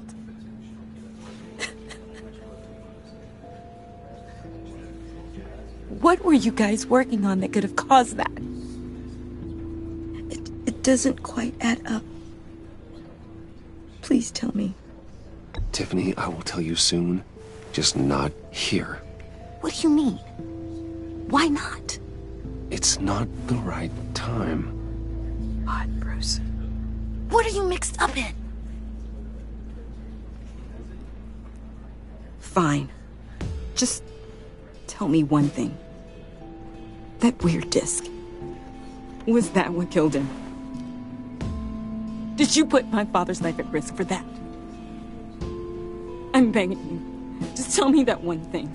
What were you guys working on that could have caused that? It doesn't quite add up. Please tell me. Tiffany, I will tell you soon. Just not here. What do you mean? Why not? It's not the right time. God, Bruce. What are you mixed up in? Fine. Just tell me one thing. That weird disc. Was that what killed him? Did you put my father's life at risk for that? I'm begging you. Just tell me that one thing.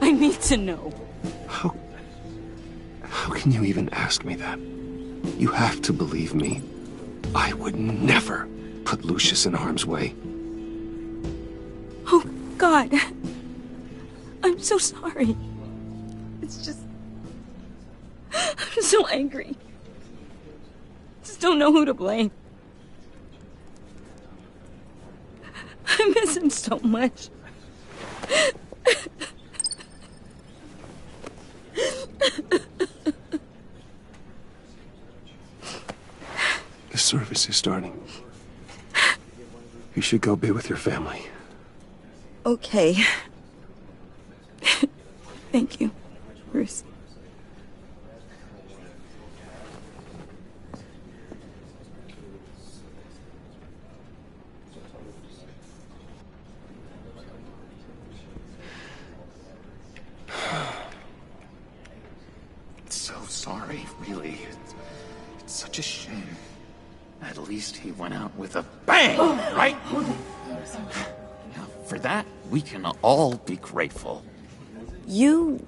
I need to know. How can you even ask me that? You have to believe me. I would never put Lucius in harm's way. Oh, God. I'm so sorry. It's just... I'm so angry. Just don't know who to blame. I miss him so much. The service is starting. You should go be with your family. Okay. Thank you, Bruce. So sorry, really. It's such a shame. At least he went out with a bang, right? Now, for that, we can all be grateful. You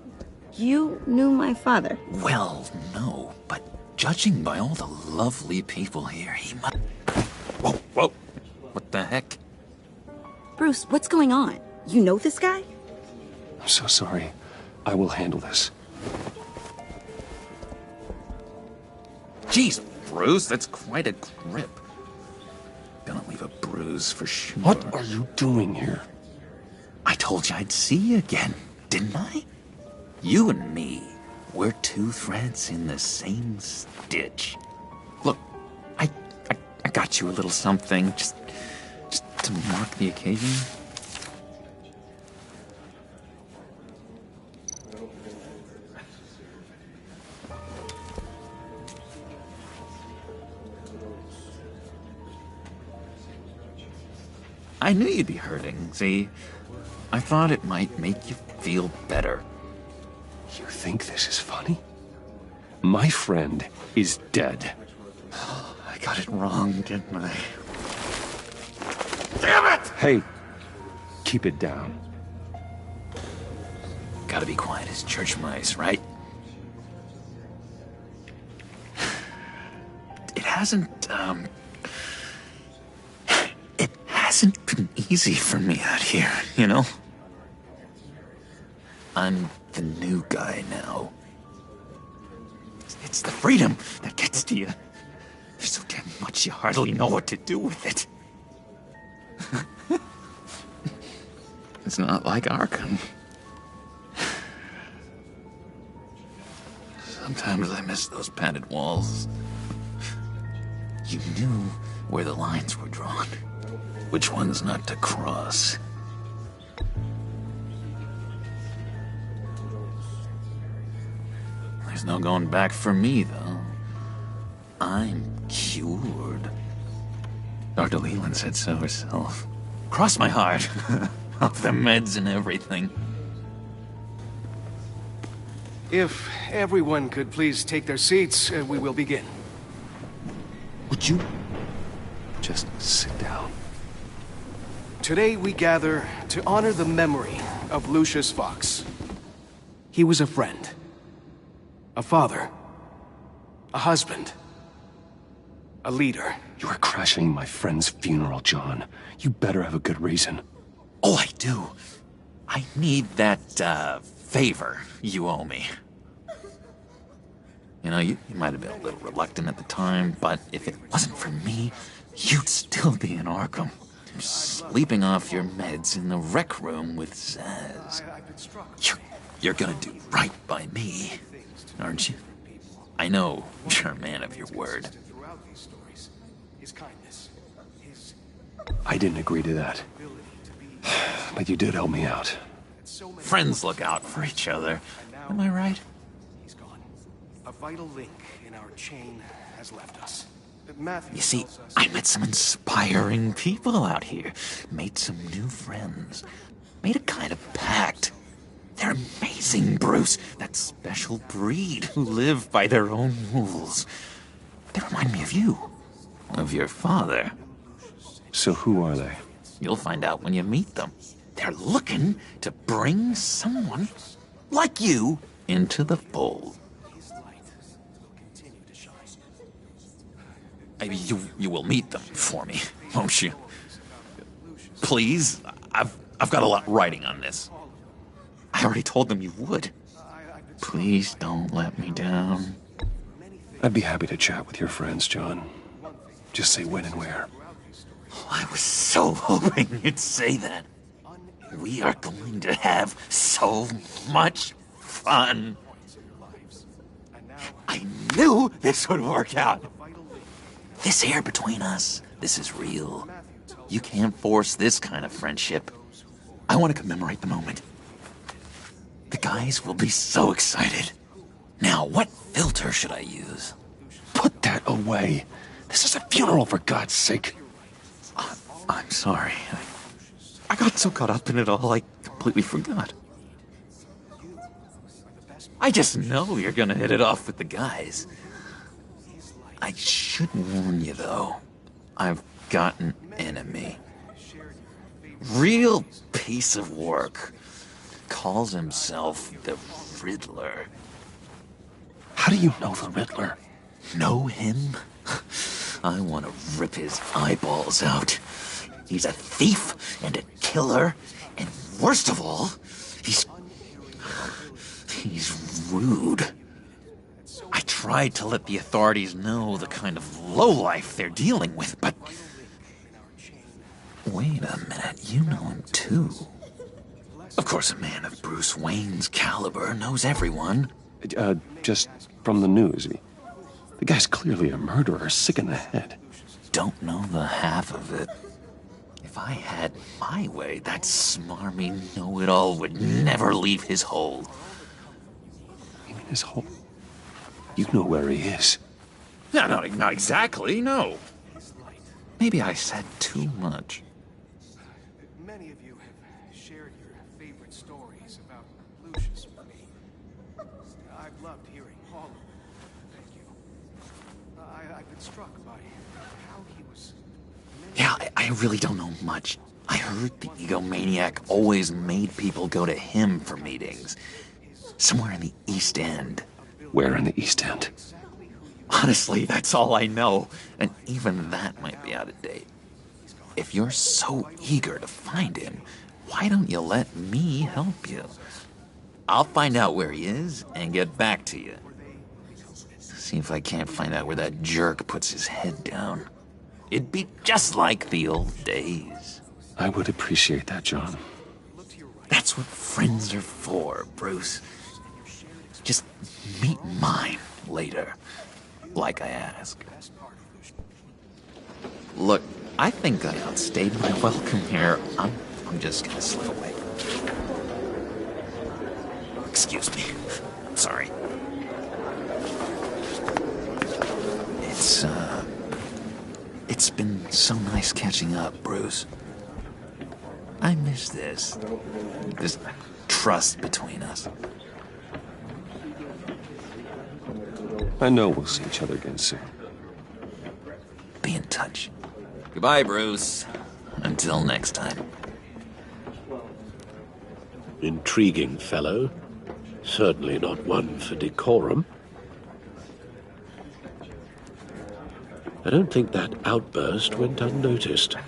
knew my father? Well, no, but judging by all the lovely people here, he might... Whoa. What the heck? Bruce, what's going on? You know this guy? I'm so sorry. I will handle this. Jeez, Bruce, that's quite a grip. Gonna leave a bruise for sure. What are you doing here? I told you I'd see you again, didn't I? You and me, we're two threads in the same stitch. Look, I got you a little something, just to mark the occasion. I knew you'd be hurting, see? I thought it might make you feel better. You think this is funny? My friend is dead. I got it wrong, didn't I? Damn it! Hey, keep it down. Gotta be quiet as church mice, right? It hasn't been easy for me out here, you know? I'm the new guy now. It's the freedom that gets to you. There's so damn much you hardly know what to do with it. It's not like Arkham. Sometimes I miss those padded walls. You knew where the lines were drawn. Which ones not to cross. There's no going back for me, though. I'm cured. Dr. Leland said so herself. Cross my heart. Off the meds and everything. If everyone could please take their seats, we will begin. Would you just sit down? Today we gather to honor the memory of Lucius Fox. He was a friend, a father, a husband, a leader. You are crashing my friend's funeral, John. You better have a good reason. Oh, I do. I need that, favor you owe me. You know, you might have been a little reluctant at the time, but if it wasn't for me, you'd still be in Arkham. Sleeping off your meds in the rec room with Zsasz. You're gonna do right by me, aren't you? I know you're a man of your word. I didn't agree to that. But you did help me out. Friends look out for each other. Am I right? He's gone. A vital link in our chain has left us. You see, I met some inspiring people out here. Made some new friends. Made a kind of pact. They're amazing, Bruce. That special breed who live by their own rules. They remind me of you. Of your father. So who are they? You'll find out when you meet them. They're looking to bring someone like you into the fold. You will meet them for me, won't you? Please, I've got a lot riding on this. I already told them you would. Please don't let me down. I'd be happy to chat with your friends, John. Just say when and where. I was so hoping you'd say that. We are going to have so much fun. I knew this would work out. This here between us, this is real. You can't force this kind of friendship. I want to commemorate the moment. The guys will be so excited. Now, what filter should I use? Put that away. This is a funeral, for God's sake. I'm sorry. I got so caught up in it all, I completely forgot. I just know you're gonna hit it off with the guys. I should warn you, though. I've got an enemy. Real piece of work. Calls himself the Riddler. How do you know the Riddler? Know him? I want to rip his eyeballs out. He's a thief and a killer, and worst of all, he's rude. I tried to let the authorities know the kind of lowlife they're dealing with, but... Wait a minute, you know him too. Of course, a man of Bruce Wayne's caliber knows everyone. Just from the news. The guy's clearly a murderer, sick in the head. Don't know the half of it. If I had my way, that smarmy know-it-all would never leave his hole. You mean his hole? You know where he is. No, not exactly, no. Maybe I said too much. Many of you have shared your favorite stories about Lucius with me. I've loved hearing all of them. Thank you. I've been struck by how he was... Yeah, I really don't know much. I heard the egomaniac always made people go to him for meetings. Somewhere in the East End. Where in the East End? Honestly, that's all I know, and even that might be out of date. If you're so eager to find him, why don't you let me help you? I'll find out where he is and get back to you. See if I can't find out where that jerk puts his head down. It'd be just like the old days. I would appreciate that, John. That's what friends are for, Bruce. Just meet mine later, like I asked. Look, I think I outstayed my welcome here. I'm just gonna slip away. Excuse me. Sorry. It's been so nice catching up, Bruce. I miss this trust between us. I know we'll see each other again soon. Be in touch. Goodbye, Bruce. Until next time. Intriguing fellow. Certainly not one for decorum. I don't think that outburst went unnoticed.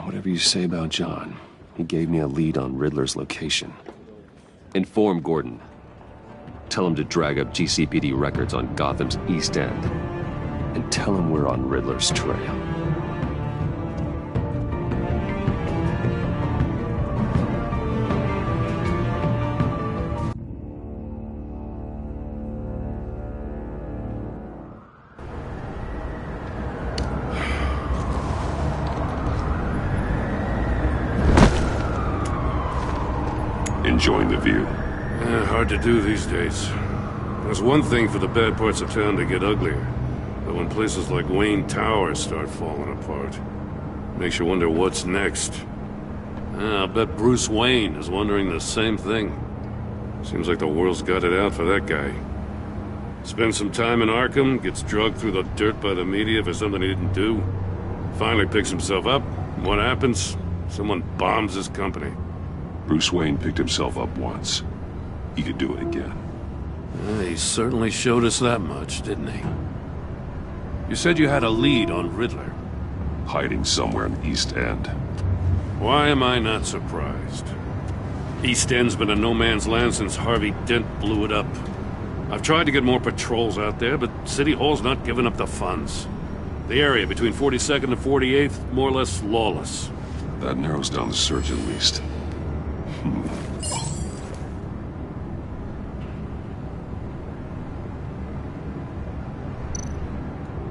Whatever you say about John, he gave me a lead on Riddler's location. Inform Gordon. Tell him to drag up GCPD records on Gotham's East End. And tell him we're on Riddler's trail. Enjoying the view? Hard to do these days. There's one thing for the bad parts of town to get uglier. But when places like Wayne Tower start falling apart, makes you wonder what's next. I bet Bruce Wayne is wondering the same thing. Seems like the world's got it out for that guy. Spends some time in Arkham, gets drugged through the dirt by the media for something he didn't do. Finally picks himself up. What happens? Someone bombs his company. Bruce Wayne picked himself up once. He could do it again. He certainly showed us that much, didn't he? You said you had a lead on Riddler. Hiding somewhere in East End. Why am I not surprised? East End's been a no-man's land since Harvey Dent blew it up. I've tried to get more patrols out there, but City Hall's not giving up the funds. The area between 42nd and 48th, more or less lawless. That narrows down the search at least.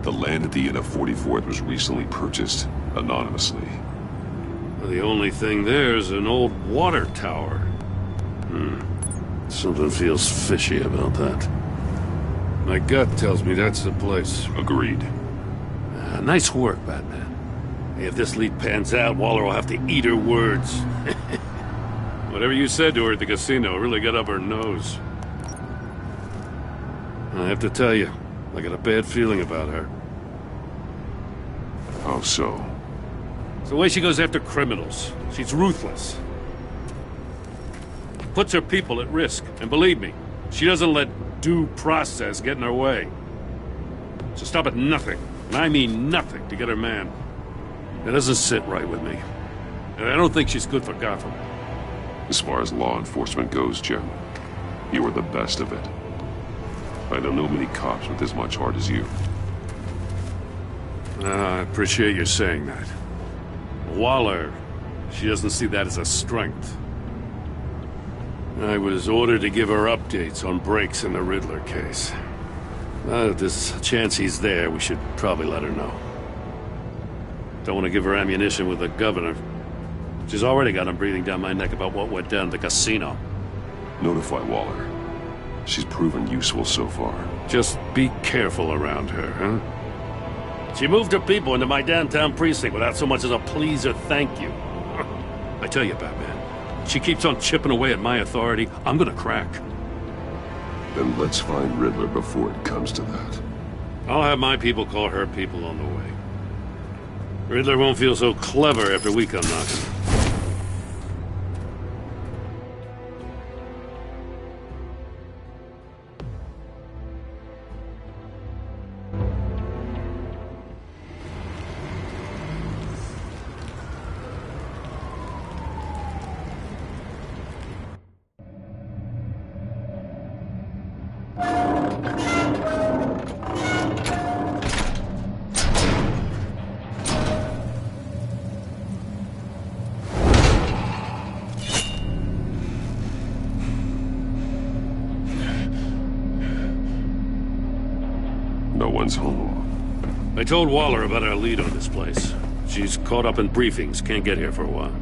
The land at the end of 44th was recently purchased, anonymously. The only thing there is an old water tower. Something feels fishy about that. My gut tells me that's the place. Agreed. Nice work, Batman. If this lead pans out, Waller will have to eat her words. Whatever you said to her at the casino really got up her nose. I have to tell you, I got a bad feeling about her. How so? It's the way she goes after criminals. She's ruthless. Puts her people at risk. And believe me, she doesn't let due process get in her way. She'll stop at nothing, and I mean nothing, to get her man. It doesn't sit right with me. And I don't think she's good for Gotham. As far as law enforcement goes, Jim, you are the best of it. I don't know many cops with as much heart as you. I appreciate you saying that. Waller, she doesn't see that as a strength. I was ordered to give her updates on breaks in the Riddler case. If there's a chance he's there, we should probably let her know. Don't want to give her ammunition with the governor. She's already got him breathing down my neck about what went down at the casino. Notify Waller. She's proven useful so far. Just be careful around her, huh? She moved her people into my downtown precinct without so much as a please or thank you. I tell you, Batman, she keeps on chipping away at my authority, I'm gonna crack. Then let's find Riddler before it comes to that. I'll have my people call her people on the way. Riddler won't feel so clever after we come knocking. No one's home. I told Waller about our lead on this place. She's caught up in briefings, can't get here for a while.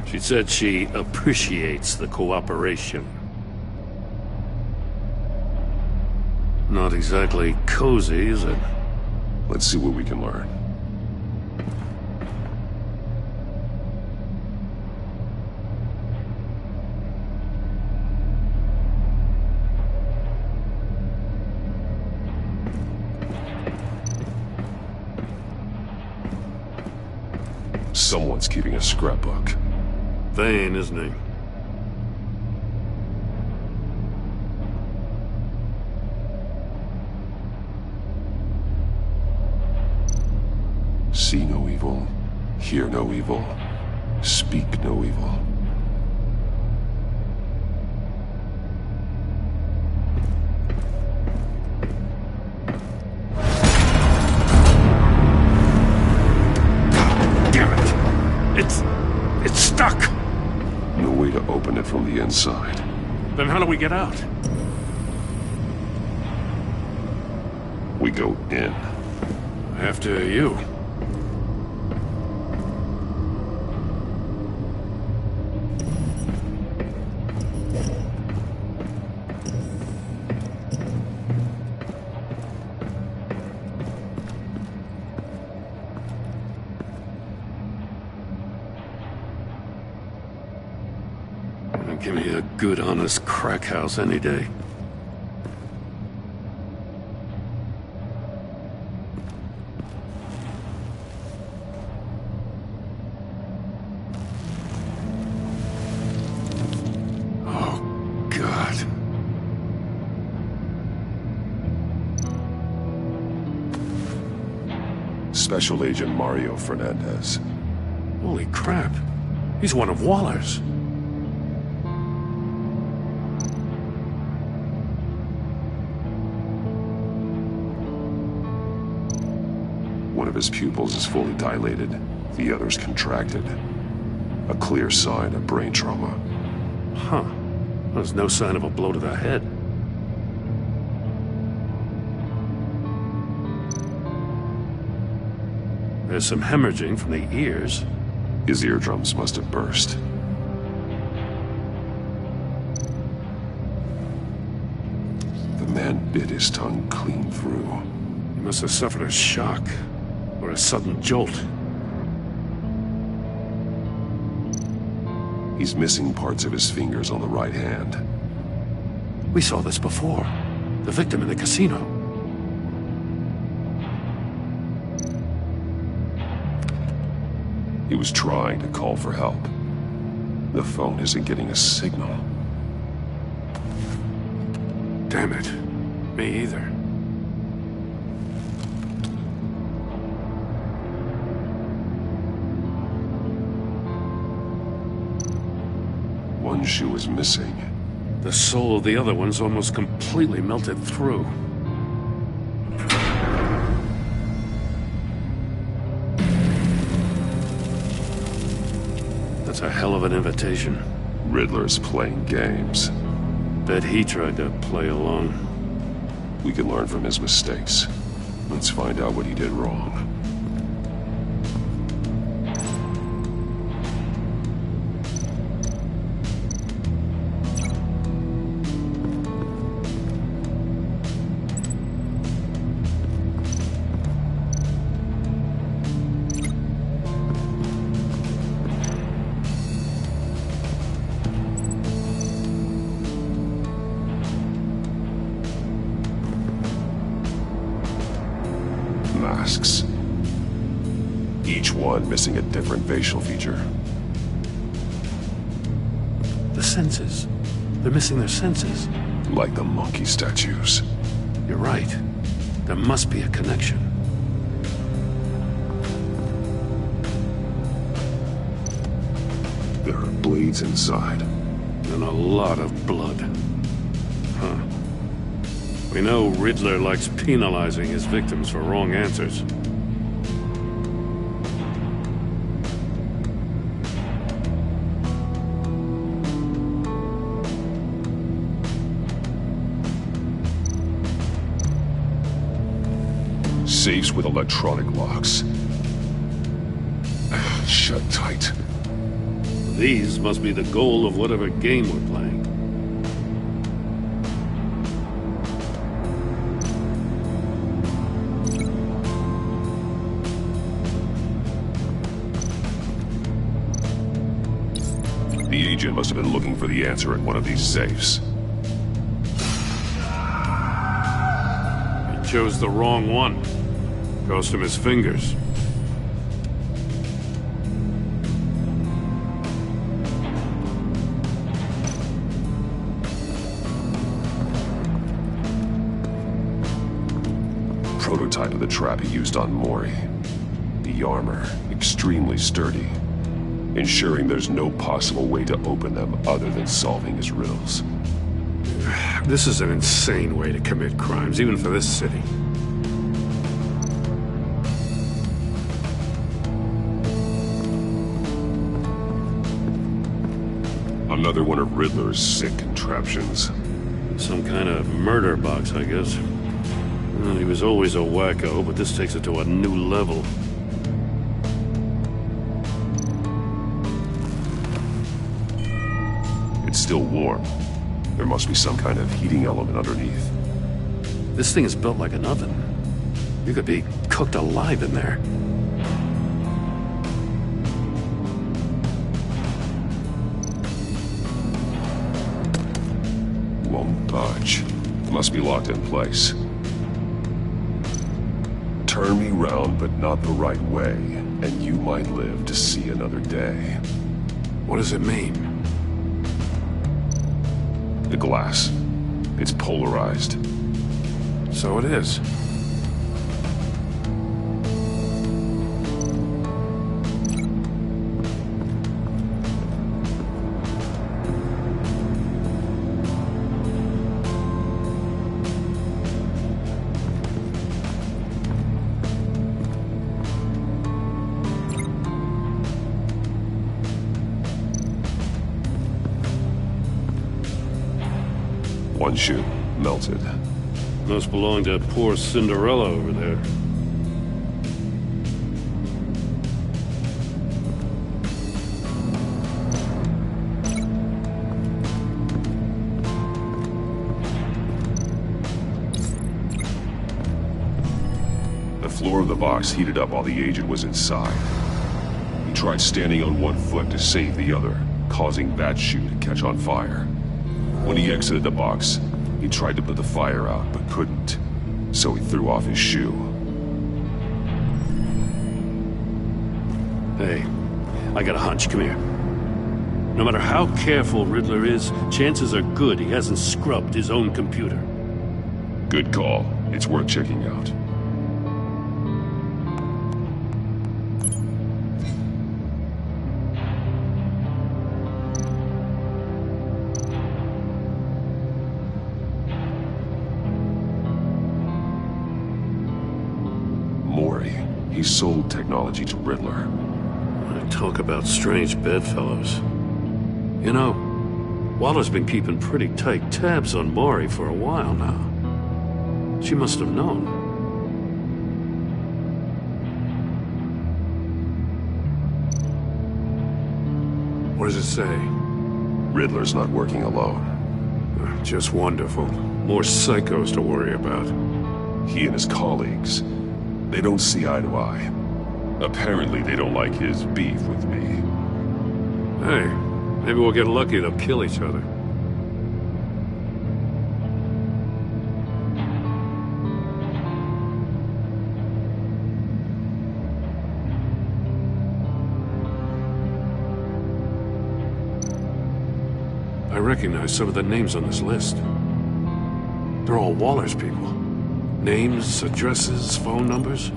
She said she appreciates the cooperation. Not exactly cozy, is it? Let's see what we can learn. Someone's keeping a scrapbook. Vane, isn't he? See no evil, hear no evil, speak no evil. It's stuck! No way to open it from the inside. Then how do we get out? We go in. After you. Give me a good, honest crack house any day. Oh, God. Special Agent Mario Fernandez. Holy crap. He's one of Waller's. One of his pupils is fully dilated, the other's contracted. A clear sign of brain trauma. Huh. There's no sign of a blow to the head. There's some hemorrhaging from the ears. His eardrums must have burst. The man bit his tongue clean through. He must have suffered a shock, or a sudden jolt. He's missing parts of his fingers on the right hand. We saw this before. The victim in the casino. He was trying to call for help. The phone isn't getting a signal. Damn it. Me either. One shoe is missing. The sole of the other one's almost completely melted through. That's a hell of an invitation. Riddler's playing games. Bet he tried to play along. We can learn from his mistakes. Let's find out what he did wrong. Masks. Each one missing a different facial feature. The senses. They're missing their senses. Like the monkey statues. You're right. There must be a connection. There are blades inside. And a lot of blood. Huh. We know Riddler likes penalizing his victims for wrong answers. Safes with electronic locks. Shut tight. These must be the goal of whatever game we're playing. The agent must have been looking for the answer at one of these safes. He chose the wrong one. Cost him his fingers. Prototype of the trap he used on Mori. The armor, extremely sturdy, ensuring there's no possible way to open them other than solving his riddles. This is an insane way to commit crimes, even for this city. Another one of Riddler's sick contraptions. Some kind of murder box, I guess. Well, he was always a wacko, but this takes it to a new level. It's still warm. There must be some kind of heating element underneath. This thing is built like an oven. You could be cooked alive in there. budge. Must be locked in place. Turn me round, but not the right way, and you might live to see another day. What does it mean? The glass. It's polarized. So it is. One shoe, melted. Must belong to poor Cinderella over there. The floor of the box heated up while the agent was inside. He tried standing on one foot to save the other, causing that shoe to catch on fire. When he exited the box, he tried to put the fire out, but couldn't. So he threw off his shoe. Hey, I got a hunch. Come here. No matter how careful Riddler is, chances are good he hasn't scrubbed his own computer. Good call. It's worth checking out. He sold technology to Riddler. Talk about strange bedfellows. You know, Waller's been keeping pretty tight tabs on Maury for a while now. She must have known. What does it say? Riddler's not working alone. Just wonderful. More psychos to worry about. He and his colleagues, they don't see eye to eye. Apparently they don't like his beef with me. Hey, maybe we'll get lucky they'll kill each other. I recognize some of the names on this list. They're all Waller's people. Names, addresses, phone numbers.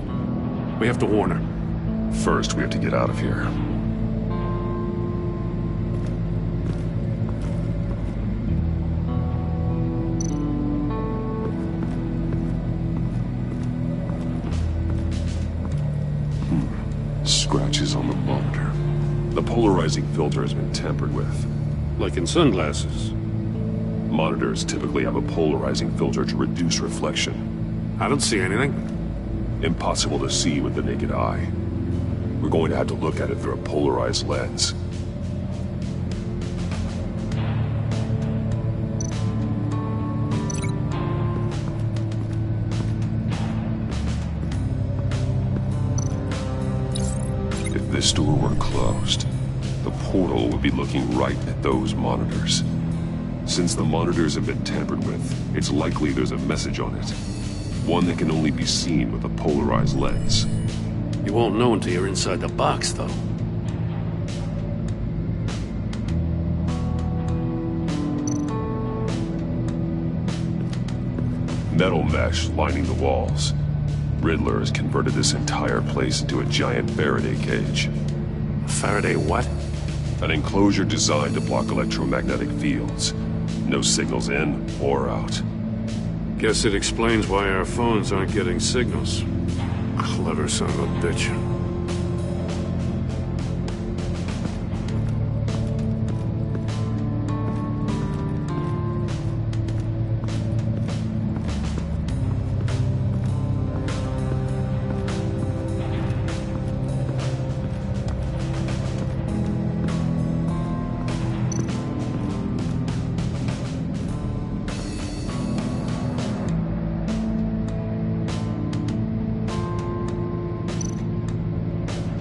We have to warn her. First, we have to get out of here. Scratches on the monitor. The polarizing filter has been tampered with. Like in sunglasses. Monitors typically have a polarizing filter to reduce reflection. I don't see anything. Impossible to see with the naked eye. We're going to have to look at it through a polarized lens. If this door were closed, the portal would be looking right at those monitors. Since the monitors have been tampered with, it's likely there's a message on it. One that can only be seen with a polarized lens. You won't know until you're inside the box, though. Metal mesh lining the walls. Riddler has converted this entire place into a giant Faraday cage. A Faraday what? An enclosure designed to block electromagnetic fields. No signals in or out. Guess it explains why our phones aren't getting signals. Clever son of a bitch.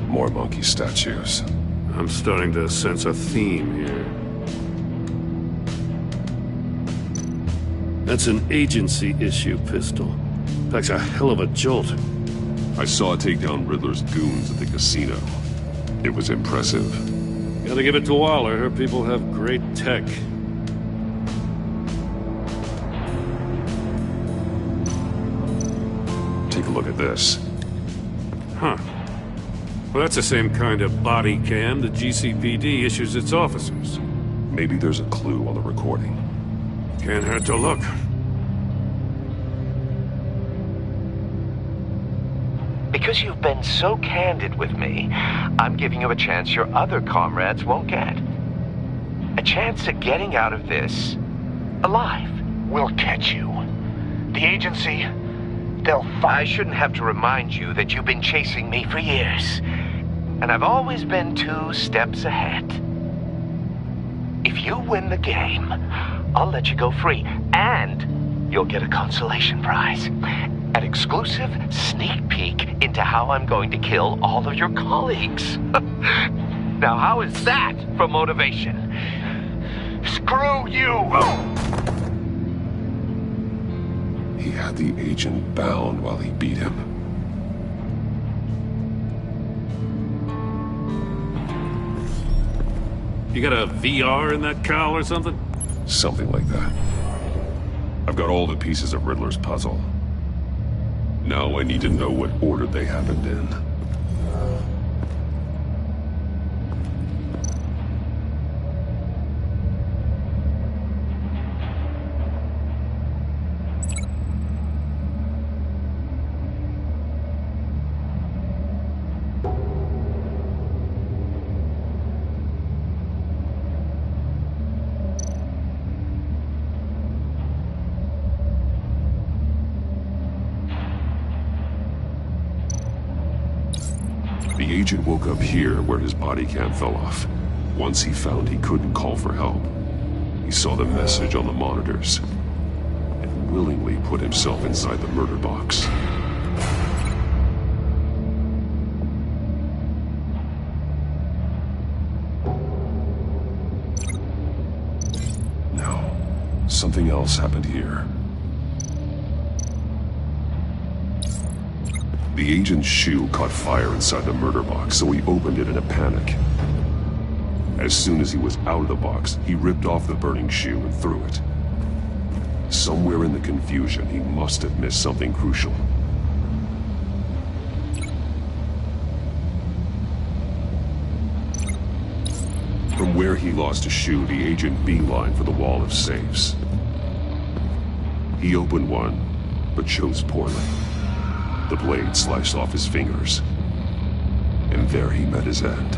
More monkey statues. I'm starting to sense a theme here. That's an agency-issue pistol. Packs a hell of a jolt. I saw it take down Riddler's goons at the casino. It was impressive. Gotta give it to Waller. Her people have great tech. Take a look at this. Huh. Well, that's the same kind of body cam the GCPD issues its officers. Maybe there's a clue on the recording. Can't hurt to look. Because you've been so candid with me, I'm giving you a chance your other comrades won't get. A chance at getting out of this alive. We'll catch you. The agency, they'll find... I shouldn't have to remind you that you've been chasing me for years. And I've always been 2 steps ahead. If you win the game, I'll let you go free. And you'll get a consolation prize. An exclusive sneak peek into how I'm going to kill all of your colleagues. Now, how is that for motivation? Screw you! He had the agent bound while he beat him. You got a VR in that cowl or something? Something like that. I've got all the pieces of Riddler's puzzle. Now I need to know what order they happened in. The agent woke up here where his body cam fell off. Once he found he couldn't call for help, he saw the message on the monitors and willingly put himself inside the murder box. No, something else happened here. The agent's shoe caught fire inside the murder box, so he opened it in a panic. As soon as he was out of the box, he ripped off the burning shoe and threw it. Somewhere in the confusion, he must have missed something crucial. From where he lost a shoe, the agent beelined for the wall of safes. He opened one, but chose poorly. The blade sliced off his fingers, and there he met his end.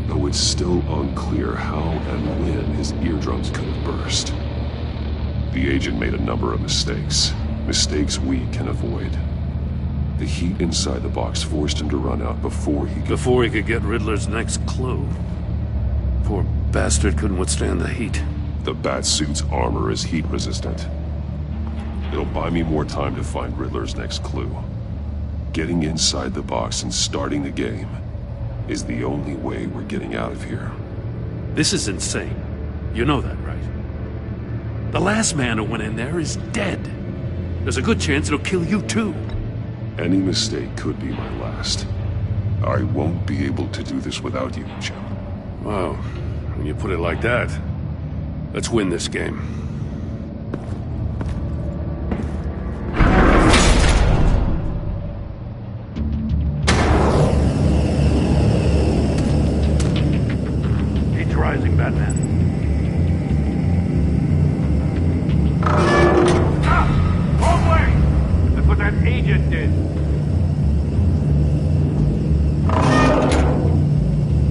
Though it's still unclear how and when his eardrums could have burst. The agent made a number of mistakes. Mistakes we can avoid. The heat inside the box forced him to run out before he could get Riddler's next clue. Poor bastard couldn't withstand the heat. The Batsuit's armor is heat resistant. It'll buy me more time to find Riddler's next clue. Getting inside the box and starting the game is the only way we're getting out of here. This is insane. You know that, right? The last man who went in there is dead. There's a good chance it'll kill you too. Any mistake could be my last. I won't be able to do this without you, Jim. Wow, when you put it like that, let's win this game. Rising, Batman. Wrong way! That's what that agent did.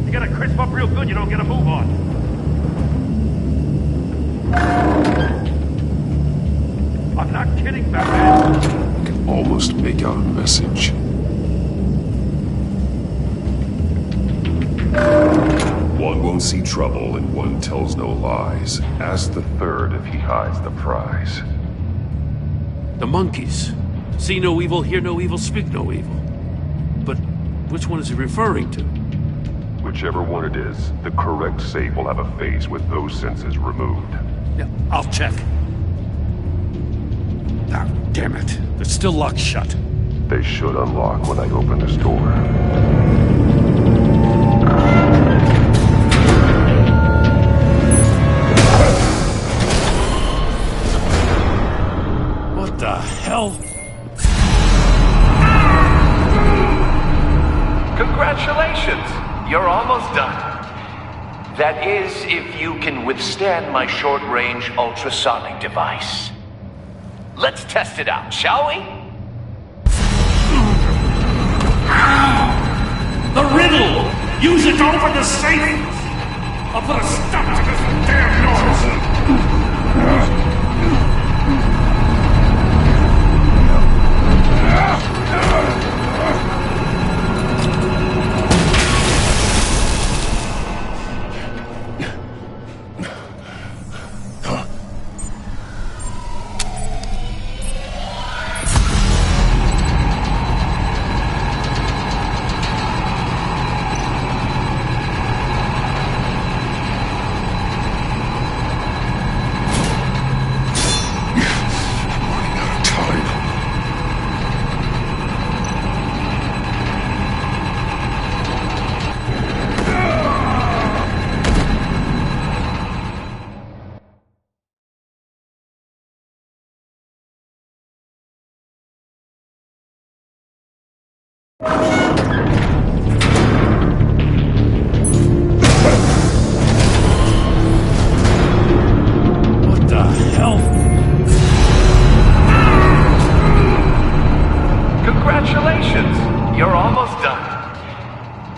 You gotta crisp up real good, you don't get a move on. I'm not kidding, Batman. I can almost make out a message. One won't see trouble and one tells no lies. Ask the third if he hides the prize. The monkeys. See no evil, hear no evil, speak no evil. But which one is he referring to? Whichever one it is, the correct safe will have a face with those senses removed. Yeah, I'll check. Damn it. They're still locked shut. They should unlock when I open this door. What the hell? Congratulations! You're almost done. That is, if you can withstand my short-range ultrasonic device. Let's test it out, shall we? The riddle! Use it to open the safe! I'll put a stop to this damn noise!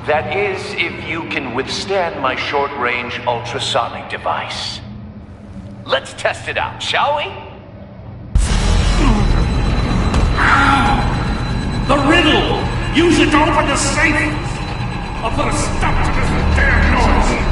That is, if you can withstand my short-range ultrasonic device. Let's test it out, shall we? The riddle! Use it to open the safe! I'll put a stop to this damn noise!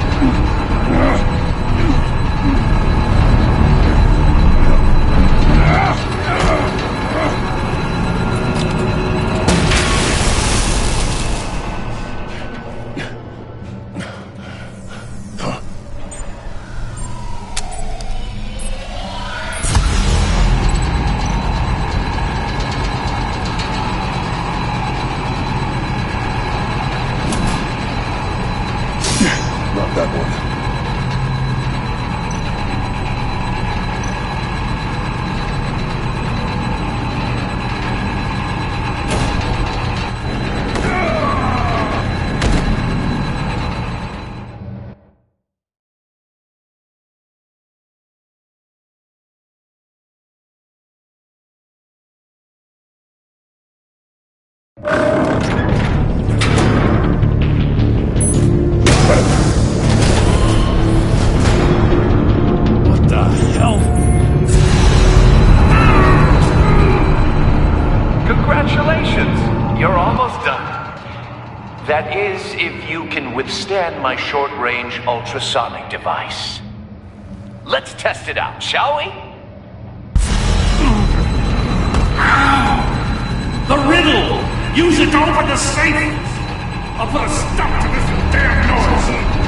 That is, if you can withstand my short-range ultrasonic device. Let's test it out, shall we? The riddle! Use it to open the safe! I'll put a stop to this damn noise!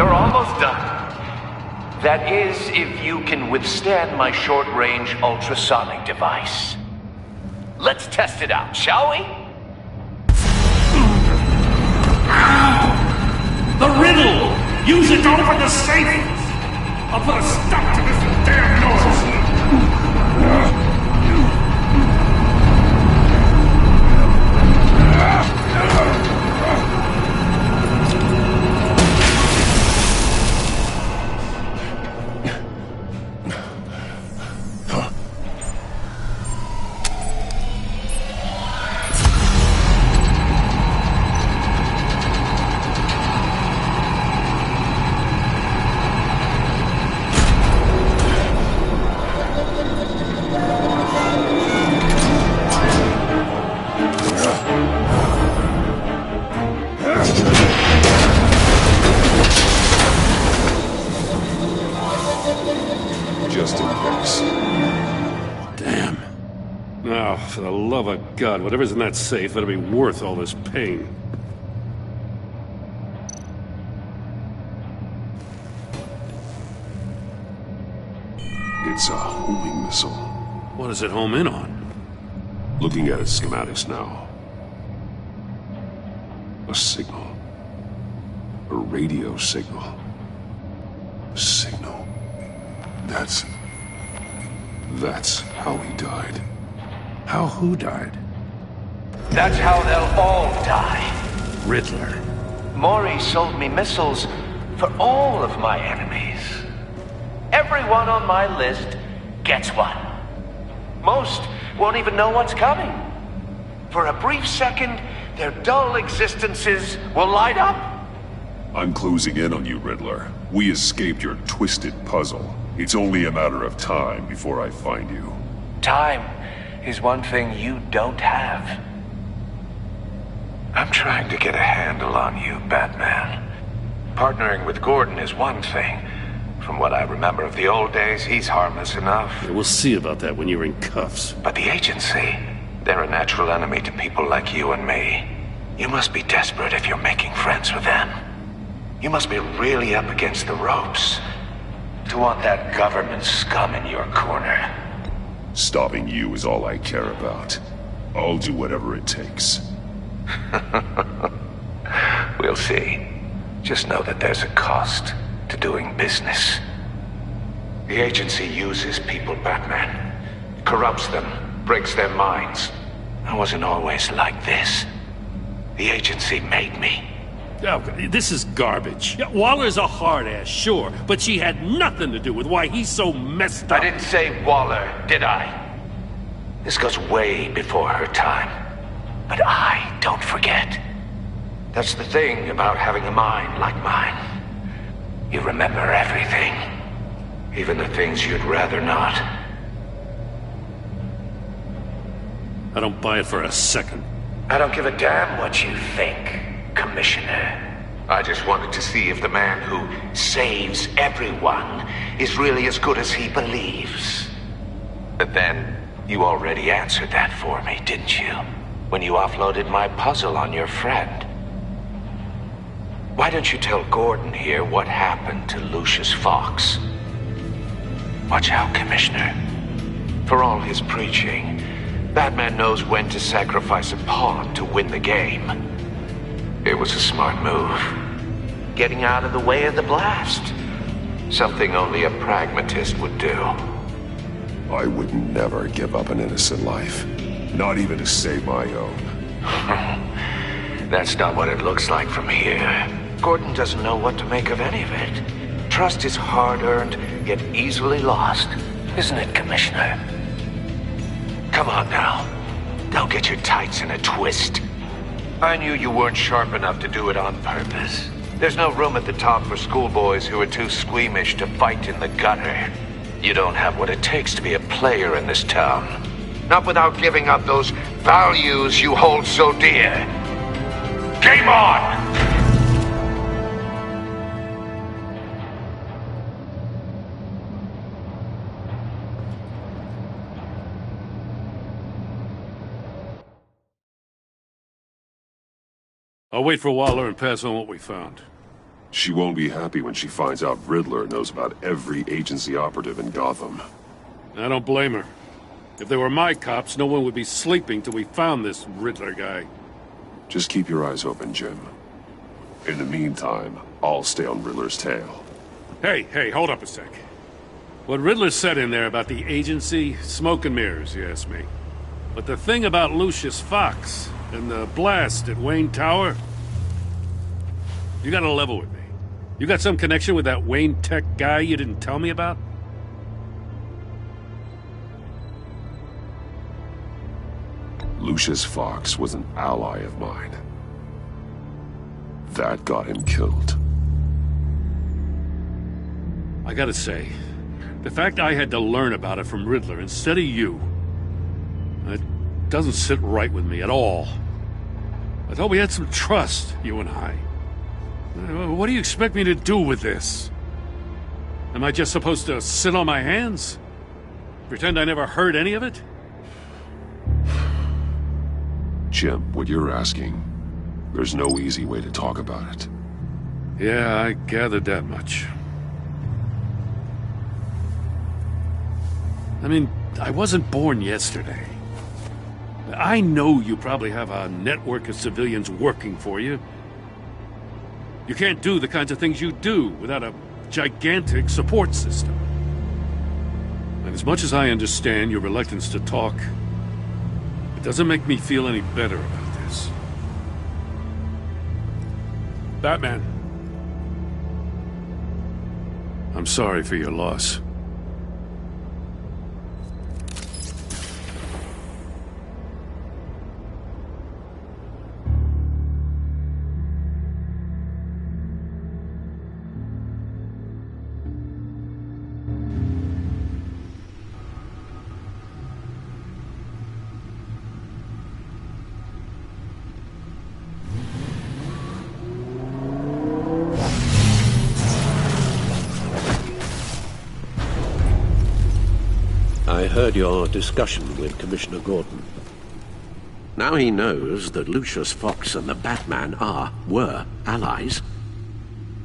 You're almost done. That is, if you can withstand my short-range ultrasonic device. Let's test it out, shall we? The riddle! Use it to open the safe! I'll put a stop to this damn noise! For the love of God, whatever's in that safe better be worth all this pain. It's a homing missile. What does it home in on? Looking at its schematics now. A signal. A radio signal. A signal. That's how he died. How who died? That's how they'll all die. Riddler. Maury sold me missiles for all of my enemies. Everyone on my list gets one. Most won't even know what's coming. For a brief second, their dull existences will light up. I'm closing in on you, Riddler. We escaped your twisted puzzle. It's only a matter of time before I find you. Time is one thing you don't have. I'm trying to get a handle on you, Batman. Partnering with Gordon is one thing. From what I remember of the old days, he's harmless enough. Yeah, we'll see about that when you're in cuffs. But the agency, they're a natural enemy to people like you and me. You must be desperate if you're making friends with them. You must be really up against the ropes to want that government scum in your corner. Stopping you is all I care about. I'll do whatever it takes. We'll see. Just know that there's a cost to doing business. The agency uses people, Batman. Corrupts them, breaks their minds. I wasn't always like this. The agency made me. Oh, this is garbage. Yeah, Waller's a hard-ass, sure, but she had nothing to do with why he's so messed up. I didn't say Waller, did I? This goes way before her time. But I don't forget. That's the thing about having a mind like mine. You remember everything. Even the things you'd rather not. I don't buy it for a second. I don't give a damn what you think, Commissioner. I just wanted to see if the man who saves everyone is really as good as he believes. But then, you already answered that for me, didn't you? When you offloaded my puzzle on your friend. Why don't you tell Gordon here what happened to Lucius Fox? Watch out, Commissioner. For all his preaching, Batman knows when to sacrifice a pawn to win the game. It was a smart move. Getting out of the way of the blast. Something only a pragmatist would do. I would never give up an innocent life. Not even to save my own. That's not what it looks like from here. Gordon doesn't know what to make of any of it. Trust is hard-earned, yet easily lost. Isn't it, Commissioner? Come on now. Don't get your tights in a twist. I knew you weren't sharp enough to do it on purpose. There's no room at the top for schoolboys who are too squeamish to fight in the gutter. You don't have what it takes to be a player in this town. Not without giving up those values you hold so dear. Game on! I'll wait for Waller and pass on what we found. She won't be happy when she finds out Riddler knows about every agency operative in Gotham. I don't blame her. If they were my cops, no one would be sleeping till we found this Riddler guy. Just keep your eyes open, Jim. In the meantime, I'll stay on Riddler's tail. Hey, hold up a sec. What Riddler said in there about the agency, smoke and mirrors, you ask me. But the thing about Lucius Fox and the blast at Wayne Tower, you gotta level with me. You got some connection with that Wayne Tech guy you didn't tell me about? Lucius Fox was an ally of mine. That got him killed. I gotta say, the fact I had to learn about it from Riddler instead of you, it doesn't sit right with me at all. I thought we had some trust, you and I. What do you expect me to do with this? Am I just supposed to sit on my hands? Pretend I never heard any of it? Jim, what you're asking, there's no easy way to talk about it. Yeah, I gathered that much. I mean, I wasn't born yesterday. I know you probably have a network of civilians working for you. You can't do the kinds of things you do without a gigantic support system. And as much as I understand your reluctance to talk, it doesn't make me feel any better about this. Batman. I'm sorry for your loss. I heard your discussion with Commissioner Gordon. Now he knows that Lucius Fox and the Batman were allies.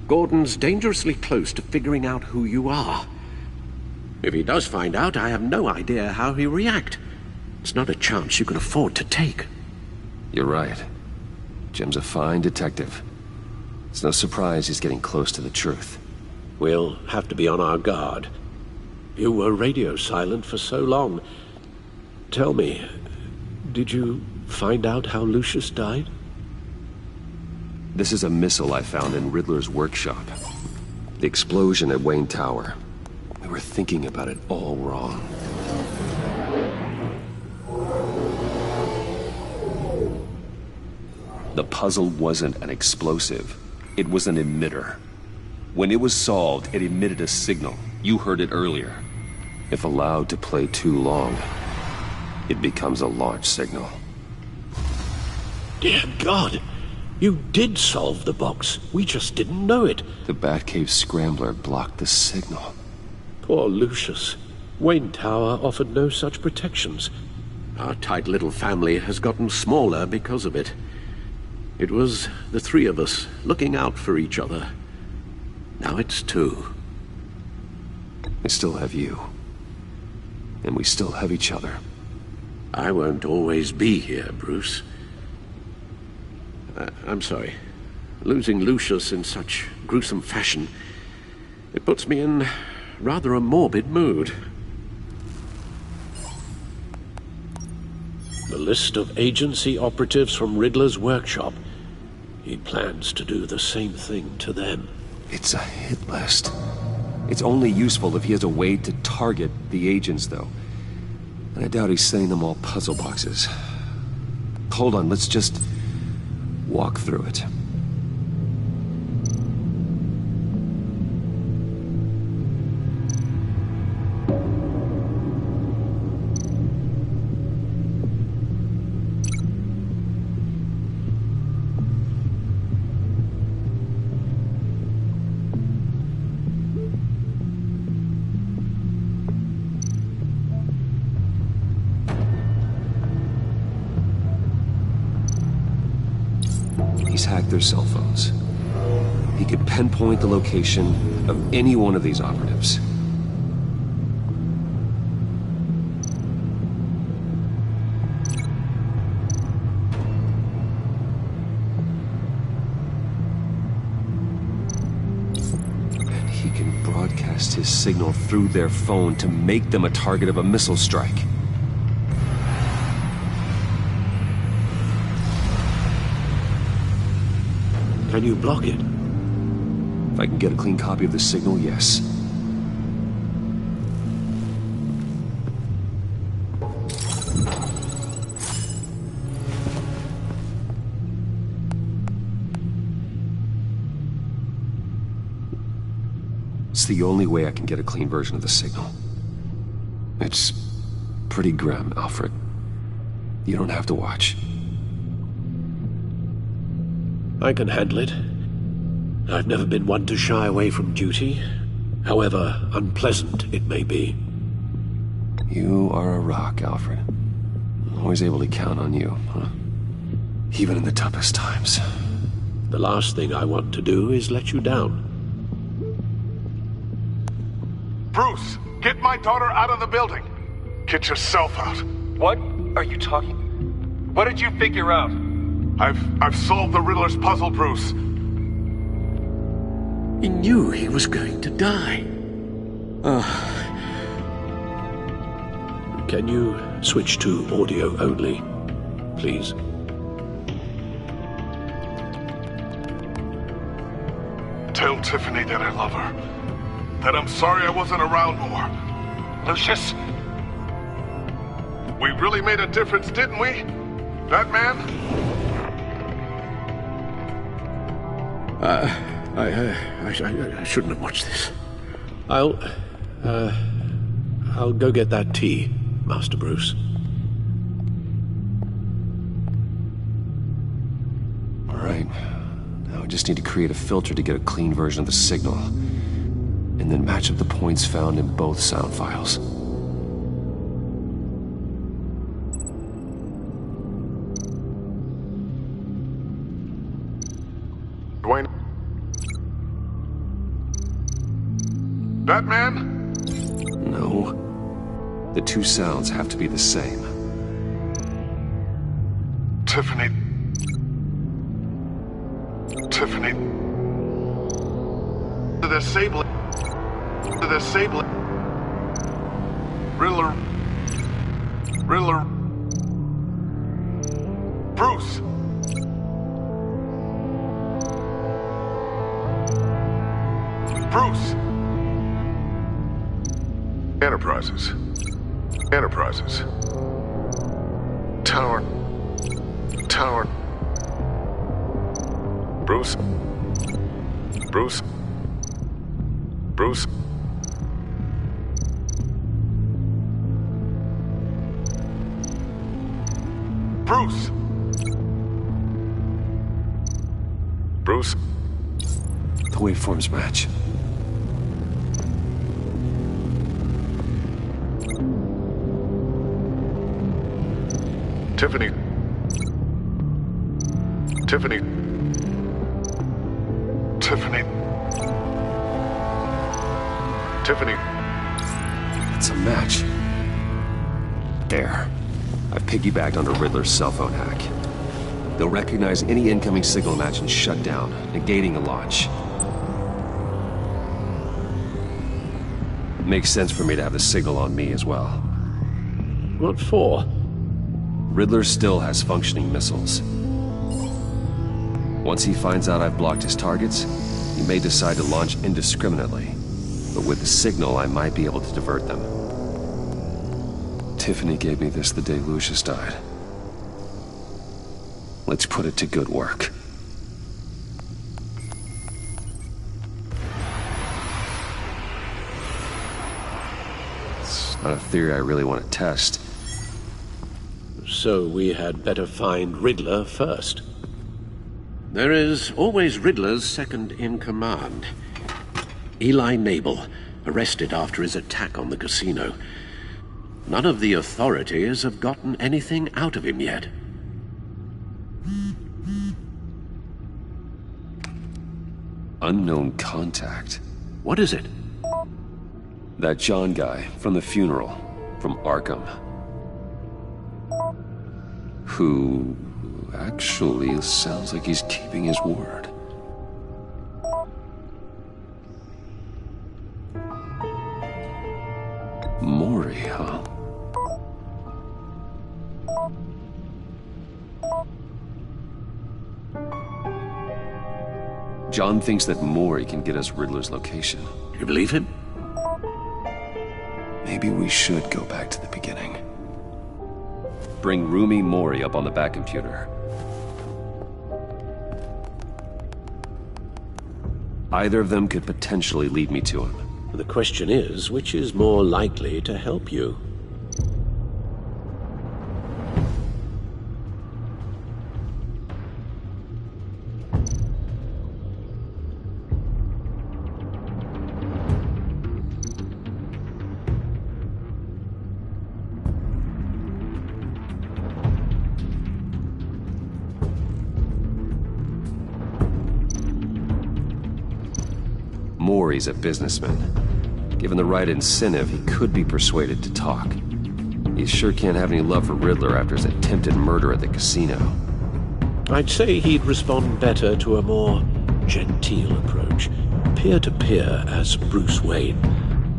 Gordon's dangerously close to figuring out who you are. If he does find out, I have no idea how he'll react. It's not a chance you can afford to take. You're right. Jim's a fine detective. It's no surprise he's getting close to the truth. We'll have to be on our guard. You were radio silent for so long. Tell me, did you find out how Lucius died? This is a missile I found in Riddler's workshop. The explosion at Wayne Tower. We were thinking about it all wrong. The puzzle wasn't an explosive. It was an emitter. When it was solved, it emitted a signal. You heard it earlier. If allowed to play too long, it becomes a launch signal. Dear God! You did solve the box. We just didn't know it. The Batcave Scrambler blocked the signal. Poor Lucius. Wayne Tower offered no such protections. Our tight little family has gotten smaller because of it. It was the three of us looking out for each other. Now it's two. I still have you. And we still have each other. I won't always be here, Bruce. I'm sorry. Losing Lucius in such gruesome fashion, it puts me in rather a morbid mood. The list of agency operatives from Riddler's workshop. He plans to do the same thing to them. It's a hit list. It's only useful if he has a way to target the agents, though. And I doubt he's sending them all puzzle boxes. Hold on, let's just walk through it. He's hacked their cell phones. He could pinpoint the location of any one of these operatives. And he can broadcast his signal through their phone to make them a target of a missile strike. Can you block it? If I can get a clean copy of the signal, yes. It's the only way I can get a clean version of the signal. It's pretty grim, Alfred. You don't have to watch. I can handle it. I've never been one to shy away from duty, however unpleasant it may be. You are a rock, Alfred. Always able to count on you, huh? Even in the toughest times. The last thing I want to do is let you down. Bruce, get my daughter out of the building. Get yourself out. What are you talking? What did you figure out? I've solved the Riddler's puzzle, Bruce. He knew he was going to die. Can you switch to audio only, please? Tell Tiffany that I love her. That I'm sorry I wasn't around more. Lucius? We really made a difference, didn't we? That man? I shouldn't have watched this. I'll go get that tea, Master Bruce. All right. Now I just need to create a filter to get a clean version of the signal. And then match up the points found in both sound files. Dwayne? That man? No. The two sounds have to be the same. Tiffany. Tiffany. The disabling. The disabling. Riddler. Bruce. Bruce. Enterprises. Tower. Bruce. Bruce. Bruce. The waveforms match. Tiffany. It's a match. There. I've piggybacked onto Riddler's cell phone hack. They'll recognize any incoming signal match and shut down, negating a launch. Makes sense for me to have the signal on me as well. What for? Riddler still has functioning missiles. Once he finds out I've blocked his targets, he may decide to launch indiscriminately. But with the signal, I might be able to divert them. Tiffany gave me this the day Lucius died. Let's put it to good work. It's not a theory I really want to test. So we had better find Riddler first. There is always Riddler's second-in-command. Eli Nabel, arrested after his attack on the casino. None of the authorities have gotten anything out of him yet. unknown contact. What is it? That John guy from the funeral, from Arkham. Who actually sounds like he's keeping his word. Mori, huh? John thinks that Mori can get us Riddler's location. You believe him? Maybe we should go back to the beginning. Bring Rumi Mori up on the back computer. Either of them could potentially lead me to him. The question is, which is more likely to help you? Mori's a businessman. Given the right incentive, he could be persuaded to talk. He sure can't have any love for Riddler after his attempted murder at the casino. I'd say he'd respond better to a more genteel approach, peer-to-peer as Bruce Wayne.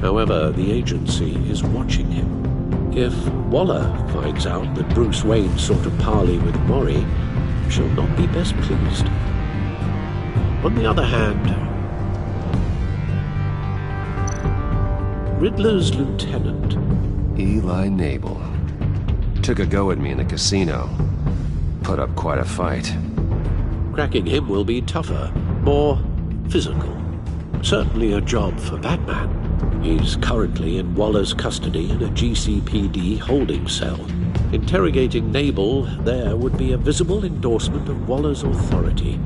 However, the agency is watching him. If Waller finds out that Bruce Wayne sought a parley with Mori, she'll not be best pleased. On the other hand, Riddler's lieutenant, Eli Nabel, took a go at me in the casino. Put up quite a fight. Cracking him will be tougher, more physical. Certainly a job for Batman. He's currently in Waller's custody in a GCPD holding cell. Interrogating Nabel there would be a visible endorsement of Waller's authority.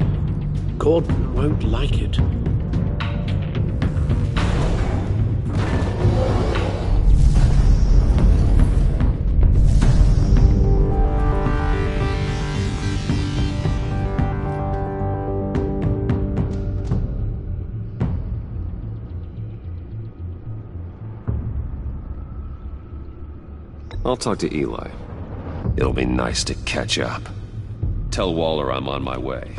Gordon won't like it. I'll talk to Eli. It'll be nice to catch up. Tell Waller I'm on my way.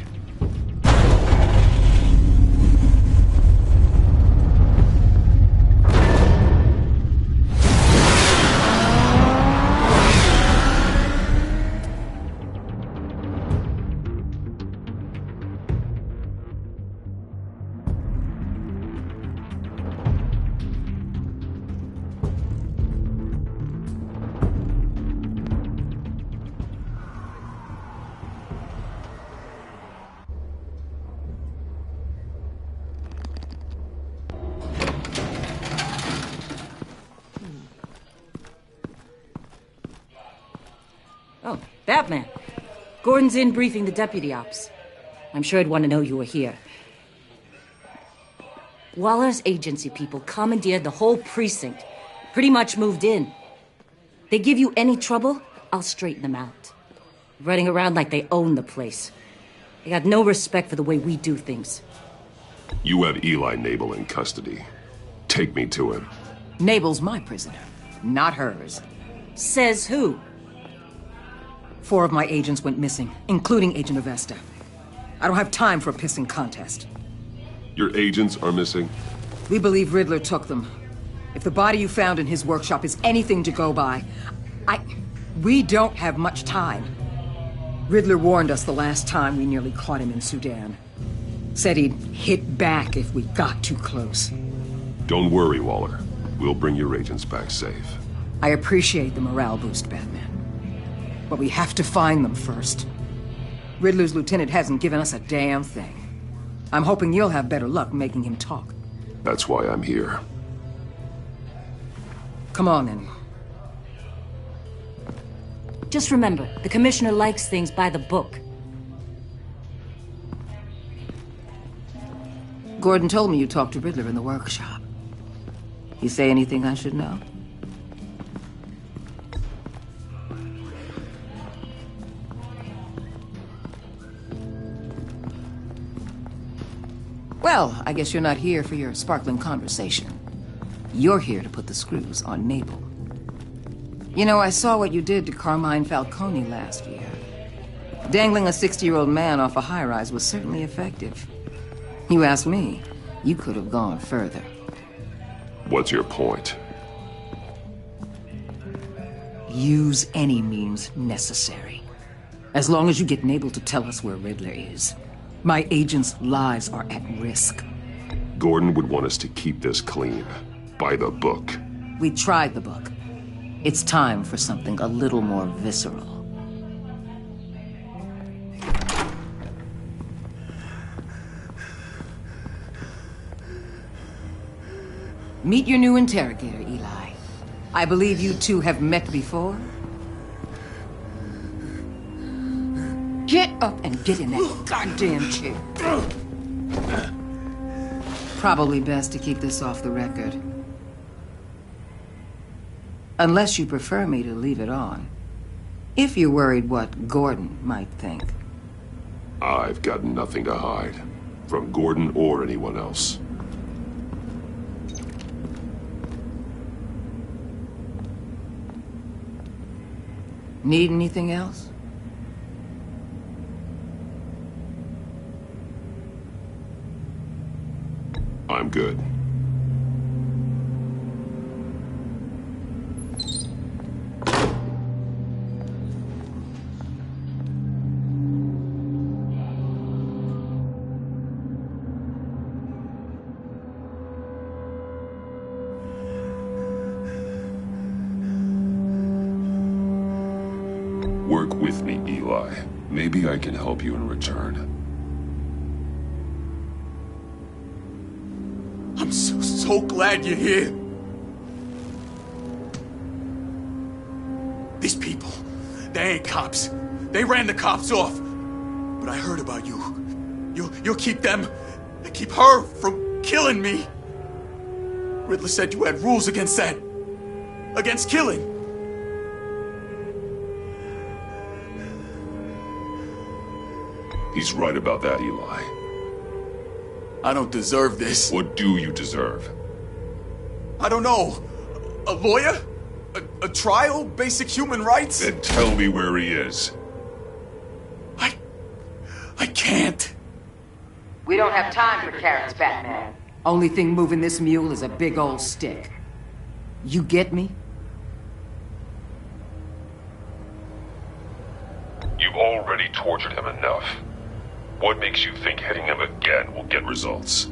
Oh, Batman. Gordon's in briefing the deputy ops. I'm sure I'd want to know you were here. Waller's agency people commandeered the whole precinct. Pretty much moved in. They give you any trouble, I'll straighten them out. Running around like they own the place. They got no respect for the way we do things. You have Eli Nabel in custody. Take me to him. Nabel's my prisoner, not hers. Says who? 4 of my agents went missing, including Agent Avesta. I don't have time for a pissing contest. Your agents are missing? We believe Riddler took them. If the body you found in his workshop is anything to go by, we don't have much time. Riddler warned us the last time we nearly caught him in Sudan. Said he'd hit back if we got too close. Don't worry, Waller. We'll bring your agents back safe. I appreciate the morale boost, Batman. But we have to find them first. Riddler's lieutenant hasn't given us a damn thing. I'm hoping you'll have better luck making him talk. That's why I'm here. Come on, then. Just remember, the commissioner likes things by the book. Gordon told me you talked to Riddler in the workshop. He say anything I should know? Well, I guess you're not here for your sparkling conversation. You're here to put the screws on Mabel. You know, I saw what you did to Carmine Falcone last year. Dangling a 60-year-old man off a high-rise was certainly effective. You ask me, you could have gone further. What's your point? Use any means necessary. As long as you get Mabel to tell us where Riddler is. My agents' lives are at risk. Gordon would want us to keep this clean. By the book. We tried the book. It's time for something a little more visceral. Meet your new interrogator, Eli. I believe you two have met before. Get up and get in that goddamn chair. Probably best to keep this off the record. Unless you prefer me to leave it on. If you're worried what Gordon might think. I've got nothing to hide. From Gordon or anyone else. Need anything else? I'm good. Work with me, Eli. Maybe I can help you in return. I'm so glad you're here. These people, they ain't cops. They ran the cops off. But I heard about you. You'll keep them, keep her from killing me. Riddler said you had rules against that. Against killing. He's right about that, Eli. I don't deserve this. What do you deserve? I don't know. A lawyer? A trial? Basic human rights? Then tell me where he is. I can't. We don't have time for carrots, Batman. Only thing moving this mule is a big old stick. You get me? You've already tortured him enough. What makes you think hitting him again will get results?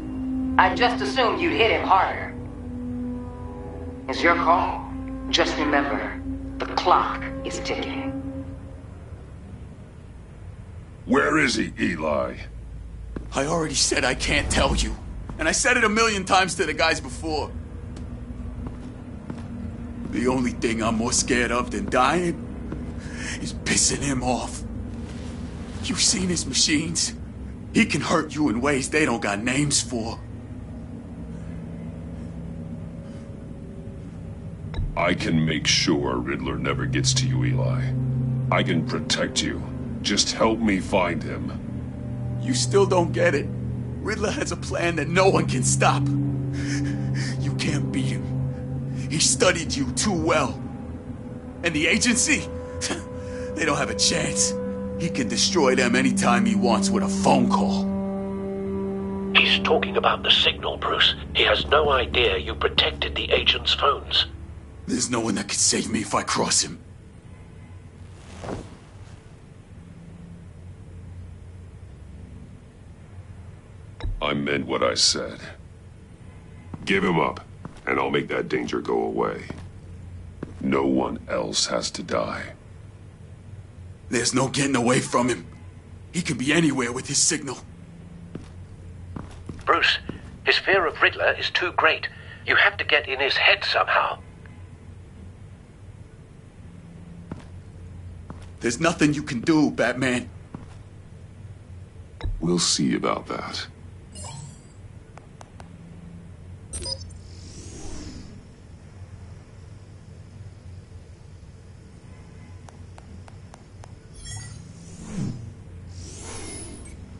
I just assumed you'd hit him harder. It's your call. Just remember, the clock is ticking. Where is he, Eli? I already said I can't tell you. And I said it 1,000,000 times to the guys before. The only thing I'm more scared of than dying is pissing him off. You've seen his machines. He can hurt you in ways they don't got names for. I can make sure Riddler never gets to you, Eli. I can protect you. Just help me find him. You still don't get it. Riddler has a plan that no one can stop. You can't beat him. He studied you too well. And the agency? They don't have a chance. He can destroy them anytime he wants with a phone call. He's talking about the signal, Bruce. He has no idea you protected the agent's phones. There's no one that can save me if I cross him. I meant what I said. Give him up, and I'll make that danger go away. No one else has to die. There's no getting away from him. He can be anywhere with his signal. Bruce, his fear of Riddler is too great. You have to get in his head somehow. There's nothing you can do, Batman. We'll see about that.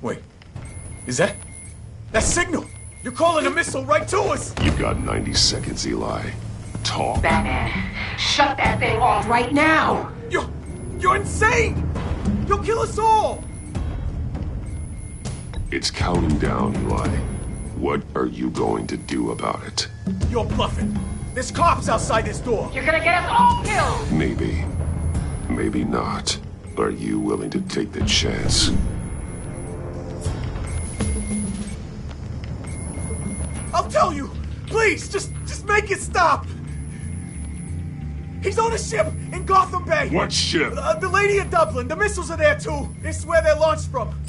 Wait, is that signal? You're calling a missile right to us! You've got 90 seconds, Eli. Talk. Batman, shut that thing off right now! You're insane! You'll kill us all! It's counting down, Eli. What are you going to do about it? You're bluffing. There's cops outside this door. You're gonna get us all killed! Maybe. Maybe not. Are you willing to take the chance? I'll tell you! Please, just make it stop! He's on a ship in Gotham Bay! What ship? The Lady of Dublin. The missiles are there, too. It's where they're launched from.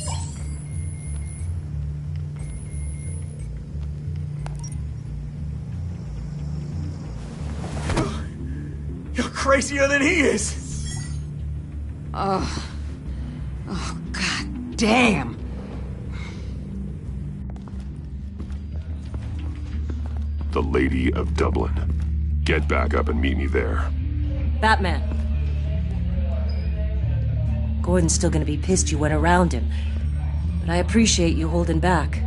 You're crazier than he is! Oh, God damn! The Lady of Dublin. Get back up and meet me there. Batman. Gordon's still gonna be pissed you went around him, but I appreciate you holding back.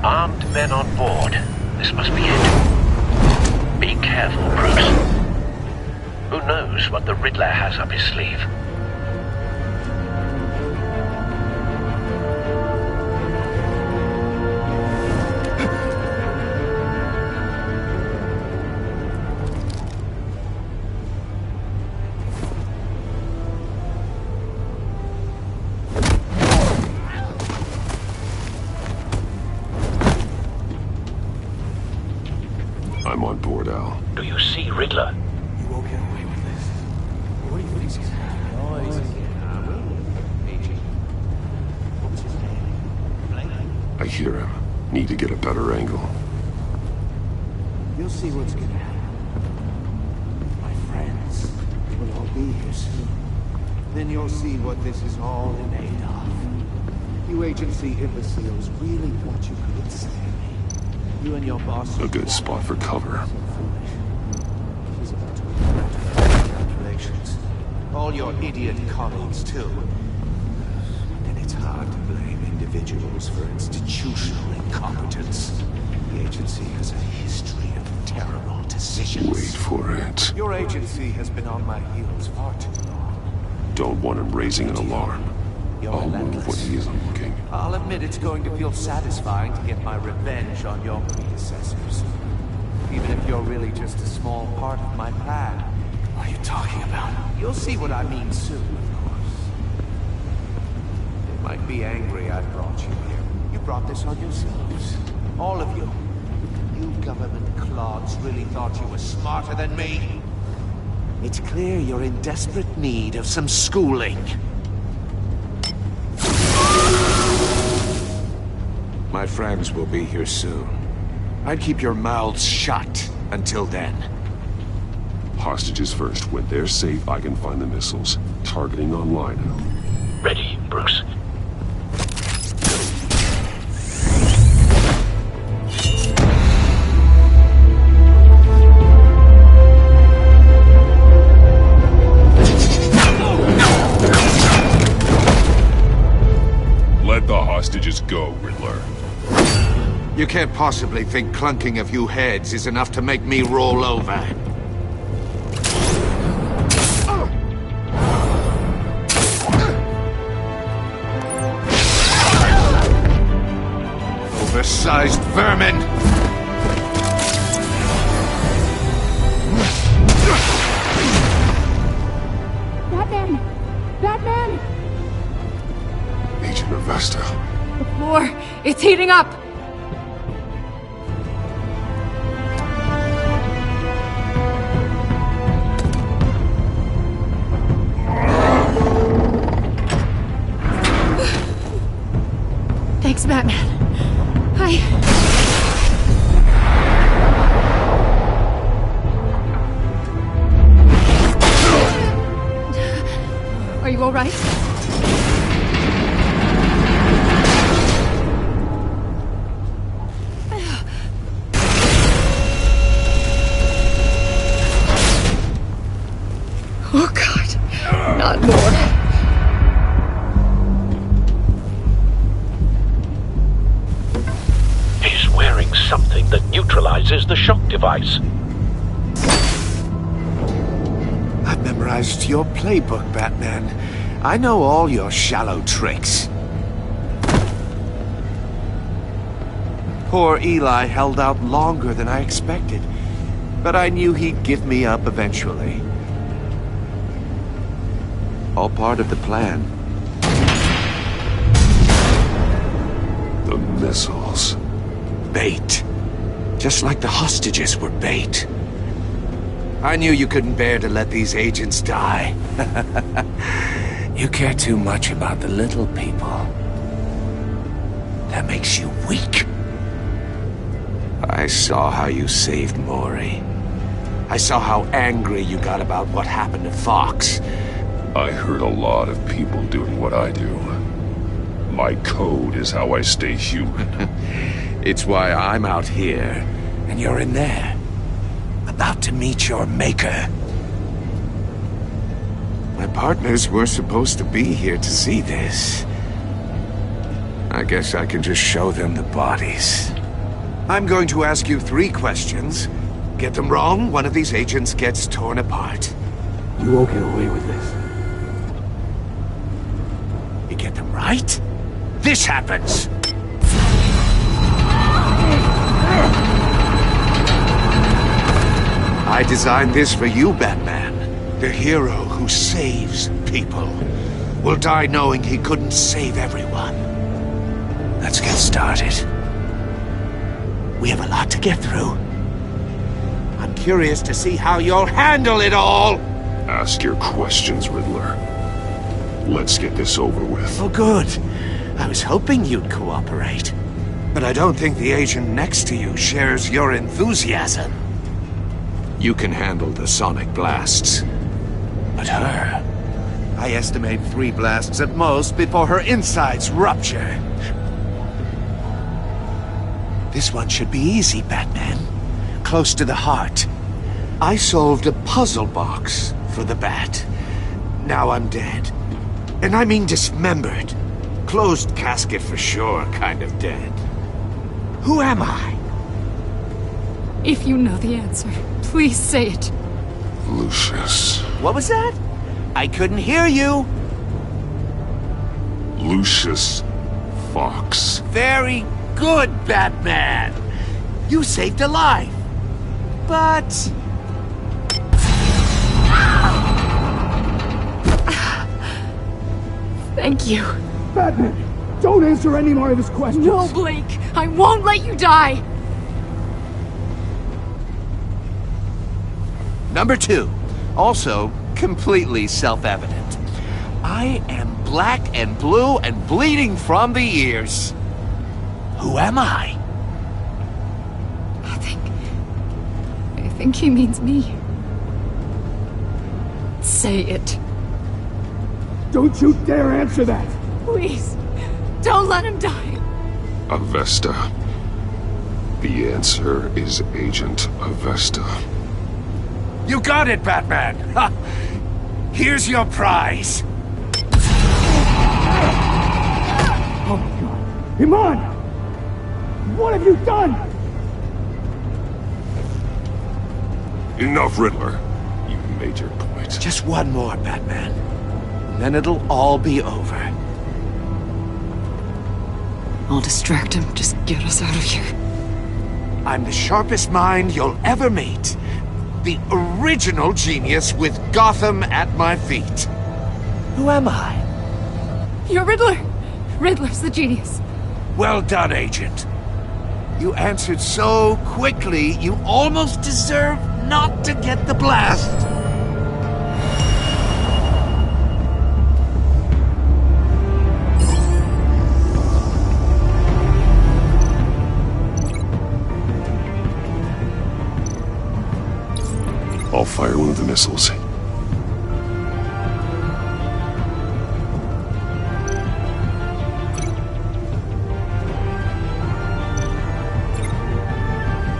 Armed men on board. This must be it. Be careful, Bruce. Who knows what the Riddler has up his sleeve? I'm on board, Al. Do you see Riddler? You won't get away with this. What do you think? I hear him. Need to get a better angle. You'll see what's gonna happen. My friends will all be here soon. Then you'll see what this is all in aid of. You agency imbeciles really thought you could ensnare me. You and your boss... A good spot for cover. He's about to regret calculations. All your idiot colleagues, too. And it's hard to blame individuals for institutional incompetence. The agency has a history of terrible decisions. Wait for it. Your agency has been on my heels far too long. Don't want him raising an alarm. I'll move when he isn't looking. I'll admit it's going to feel satisfying to get my revenge on your predecessors. Even if you're really just a small part of my plan. What are you talking about? You'll see what I mean soon, of course. They might be angry I brought you here. You brought this on yourselves. All of you. You government clods really thought you were smarter than me. It's clear you're in desperate need of some schooling. My friends will be here soon. I'd keep your mouths shut until then. Hostages first. When they're safe, I can find the missiles. Targeting online. Ready, Bruce. Let the hostages go, Riddler. You can't possibly think clunking a few heads is enough to make me roll over. Oversized vermin! Batman! Batman! Agent Avesta. The floor, it's heating up! Thanks, Batman. something that neutralizes the shock device. I've memorized your playbook, Batman. I know all your shallow tricks. Poor Eli held out longer than I expected, but I knew he'd give me up eventually. All part of the plan. The missiles. Bait. Just like the hostages were bait. I knew you couldn't bear to let these agents die. You care too much about the little people. That makes you weak. I saw how you saved Mori. I saw how angry you got about what happened to Fox. I heard a lot of people doing what I do. My code is how I stay human. It's why I'm out here, and you're in there. About to meet your maker. My partners were supposed to be here to see this. I guess I can just show them the bodies. I'm going to ask you 3 questions. Get them wrong, one of these agents gets torn apart. You won't get away with this. You get them right, this happens. I designed this for you, Batman. The hero who saves people will die knowing he couldn't save everyone. Let's get started. We have a lot to get through. I'm curious to see how you'll handle it all. Ask your questions, Riddler. Let's get this over with. Oh, good. I was hoping you'd cooperate. But I don't think the agent next to you shares your enthusiasm. You can handle the sonic blasts. But her... I estimate 3 blasts at most before her insides rupture. This one should be easy, Batman. Close to the heart. I solved a puzzle box for the Bat. Now I'm dead. And I mean dismembered. Closed casket for sure, kind of dead. Who am I? If you know the answer, please say it. Lucius. What was that? I couldn't hear you. Lucius Fox. Very good, Batman. You saved a life. But... Thank you. Batman, don't answer any more of his questions. No, Blake. I won't let you die. Number 2. Also, completely self-evident. I am black and blue and bleeding from the ears. Who am I? I think he means me. Say it. Don't you dare answer that! Please, don't let him die. Avesta. The answer is Agent Avesta. You got it, Batman! Ha! Here's your prize! Oh my god. Iman! What have you done? Enough, Riddler. You've made your point. Just one more, Batman. And then it'll all be over. I'll distract him. Just get us out of here. I'm the sharpest mind you'll ever meet. The original genius with Gotham at my feet. Who am I? You're Riddler. Riddler's the genius. Well done, Agent. You answered so quickly, you almost deserve not to get the blast. I'll fire one of the missiles.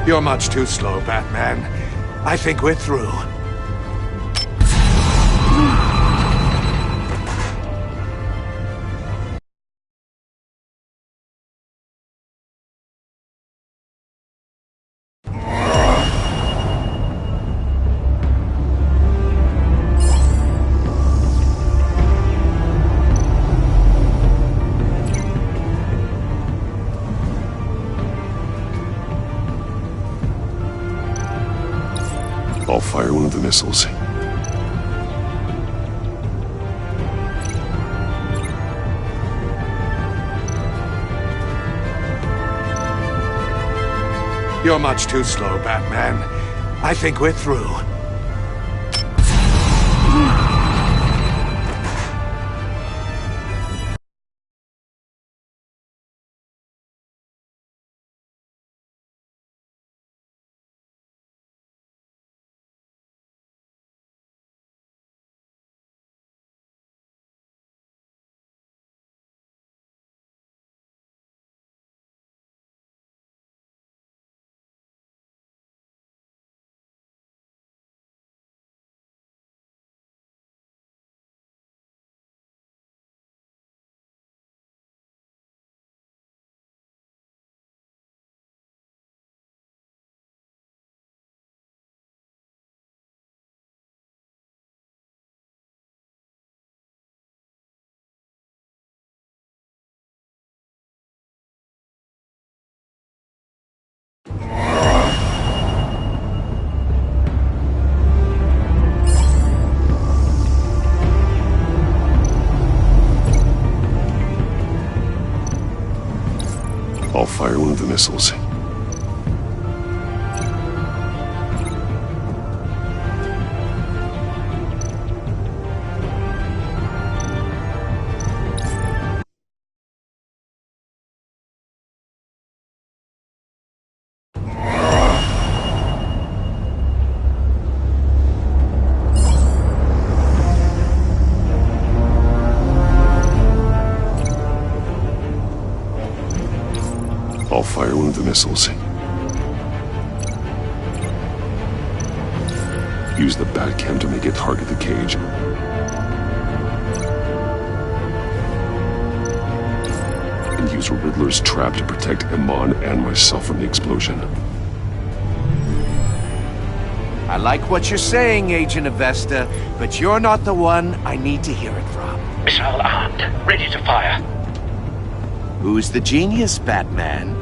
You're much too slow, Batman. I think we're through. I'll fire one of the missiles. You're much too slow, Batman. I think we're through. I'll fire one of the missiles. I'll fire one of the missiles. Use the Batcam to make it target the cage. And use Riddler's trap to protect Iman and myself from the explosion. I like what you're saying, Agent Avesta, but you're not the one I need to hear it from. Missile armed, ready to fire. Who's the genius, Batman?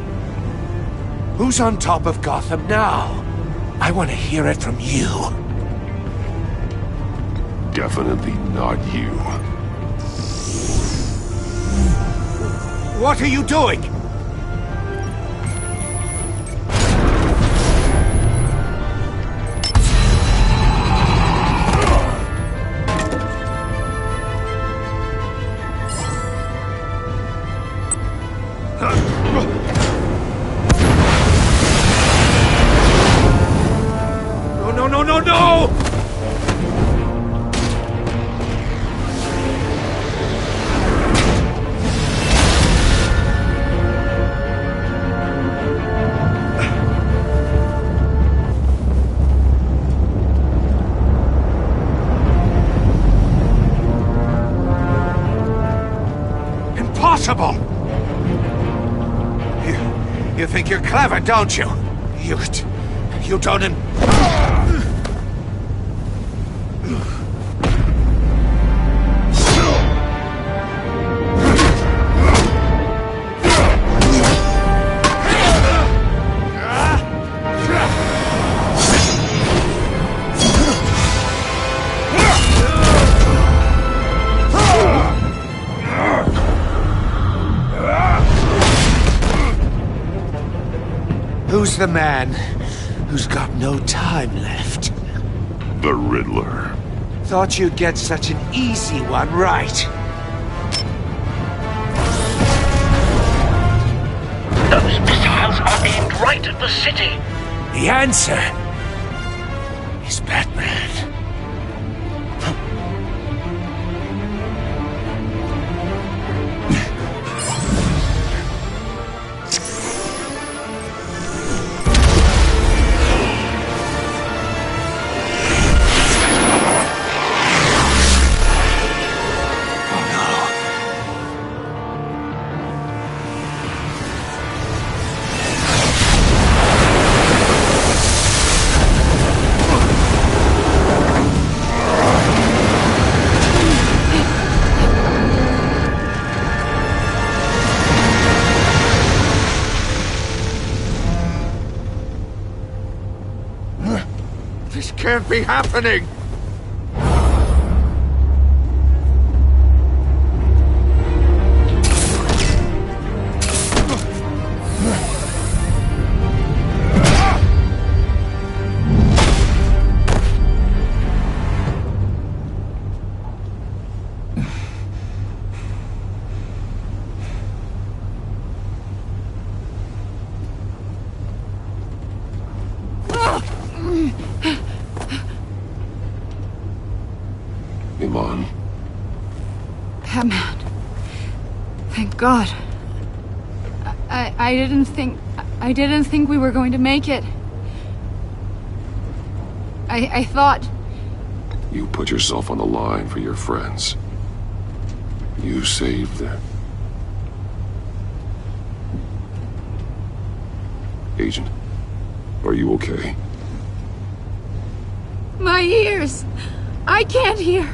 Who's on top of Gotham now? I want to hear it from you. Definitely not you. What are you doing? No! Impossible! You think you're clever, don't you? You don't... Who's the man who's got no time left? The Riddler. Thought you'd get such an easy one right. Those missiles are aimed right at the city. The answer is Batman. This can't be happening! Iman. Batman. Thank God. I didn't think we were going to make it. I thought... You put yourself on the line for your friends. You saved them. Agent, are you okay? My ears! I can't hear!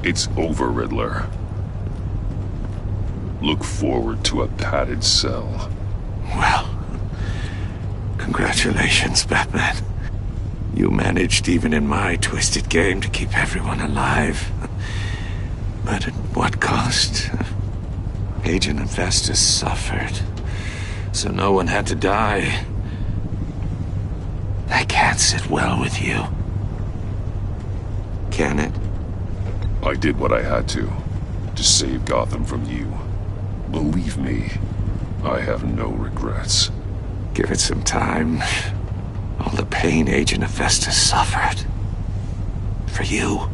It's over, Riddler. Look forward to a padded cell. Well, congratulations, Batman. You managed, even in my twisted game, to keep everyone alive. But at what cost? Agent Hephaestus suffered, so no one had to die. That can't sit well with you. Can it? I did what I had to save Gotham from you. Believe me, I have no regrets. Give it some time. All the pain Agent Hephaestus suffered. For you.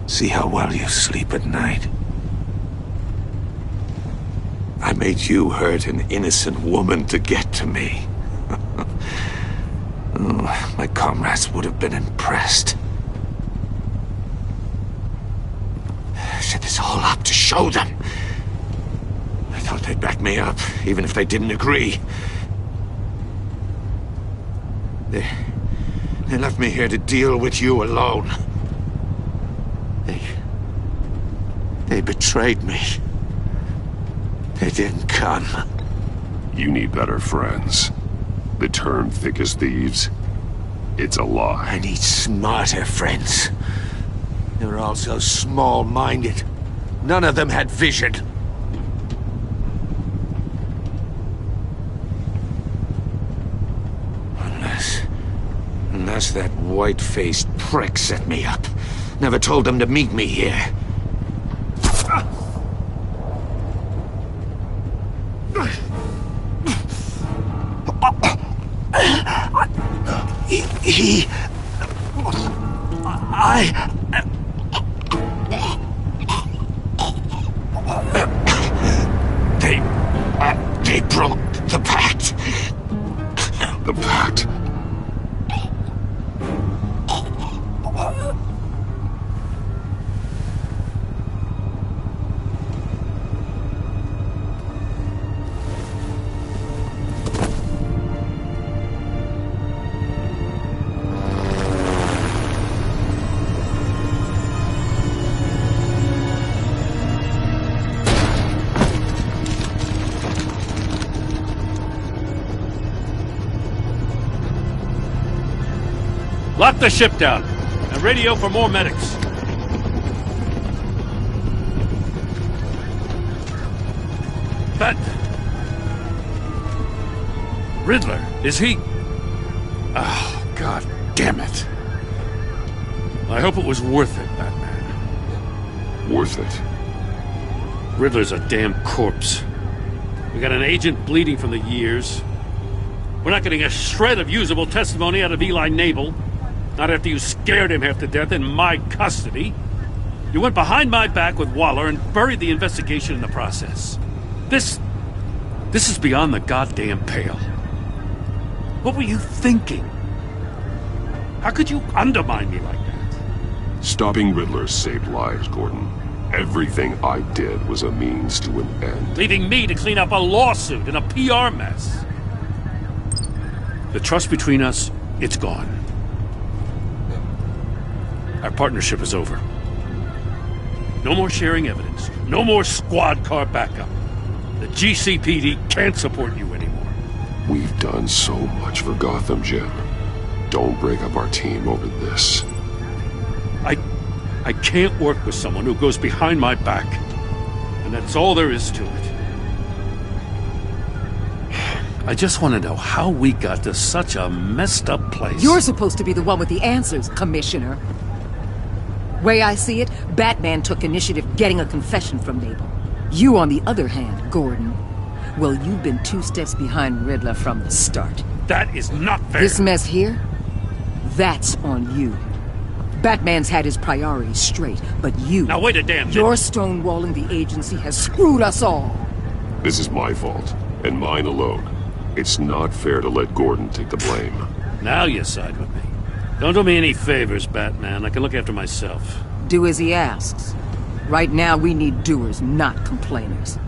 See how well you sleep at night. I made you hurt an innocent woman to get to me. Oh, my comrades would have been impressed. I set this all up to show them. I thought they'd back me up, even if they didn't agree. They left me here to deal with you alone. They betrayed me. They didn't come. You need better friends. They turn thick as thieves. It's a lie. I need smarter friends. They were all so small-minded. None of them had vision. Unless that white-faced prick set me up. Never told them to meet me here. They broke the pact. The pact? Lock the ship down, and radio for more medics. But... Riddler, is he... Oh, God damn it. I hope it was worth it, Batman. Worth it? Riddler's a damn corpse. We got an agent bleeding from the years. We're not getting a shred of usable testimony out of Eli Nabel. Not after you scared him half to death in my custody. You went behind my back with Waller and buried the investigation in the process. This is beyond the goddamn pale. What were you thinking? How could you undermine me like that? Stopping Riddler saved lives, Gordon. Everything I did was a means to an end. Leaving me to clean up a lawsuit and a PR mess. The trust between us, it's gone. Our partnership is over. No more sharing evidence. No more squad car backup. The GCPD can't support you anymore. We've done so much for Gotham, Jim. Don't break up our team over this. I can't work with someone who goes behind my back. And that's all there is to it. I just want to know how we got to such a messed up place. You're supposed to be the one with the answers, Commissioner. Way I see it, Batman took initiative getting a confession from Mabel. You, on the other hand, Gordon, well, you've been 2 steps behind Riddler from the start. That is not fair. This mess here, that's on you. Batman's had his priorities straight, but you... Now wait a damn minute. Your stonewalling the agency has screwed us all. This is my fault, and mine alone. It's not fair to let Gordon take the blame. Now you side with me. Don't do me any favors, Batman. I can look after myself. Do as he asks. Right now, we need doers, not complainers.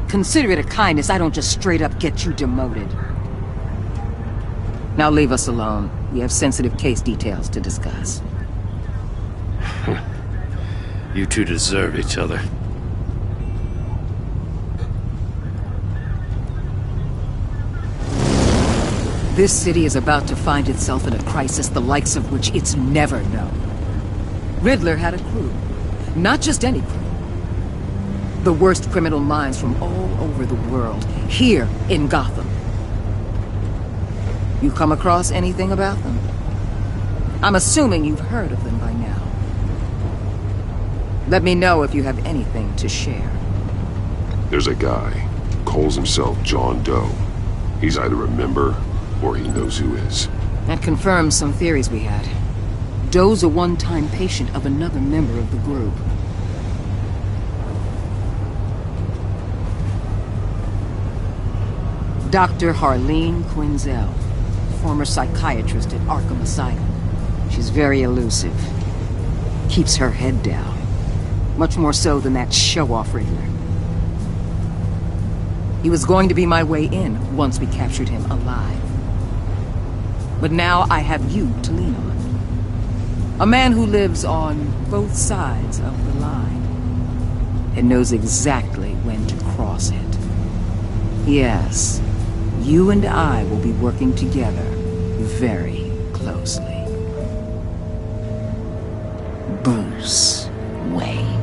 Consider it a kindness I don't just straight up get you demoted. Now leave us alone. We have sensitive case details to discuss. You two deserve each other. This city is about to find itself in a crisis the likes of which it's never known. Riddler had a crew. Not just any crew. The worst criminal minds from all over the world, here in Gotham. You come across anything about them? I'm assuming you've heard of them by now. Let me know if you have anything to share. There's a guy, calls himself John Doe. He's either a member, or he knows who is. That confirms some theories we had. Doe's a one-time patient of another member of the group. Dr. Harleen Quinzel, former psychiatrist at Arkham Asylum. She's very elusive. Keeps her head down. Much more so than that show-off Riddler. He was going to be my way in once we captured him alive. But now I have you to lean on. A man who lives on both sides of the line and knows exactly when to cross it. Yes, you and I will be working together very closely. Bruce Wayne.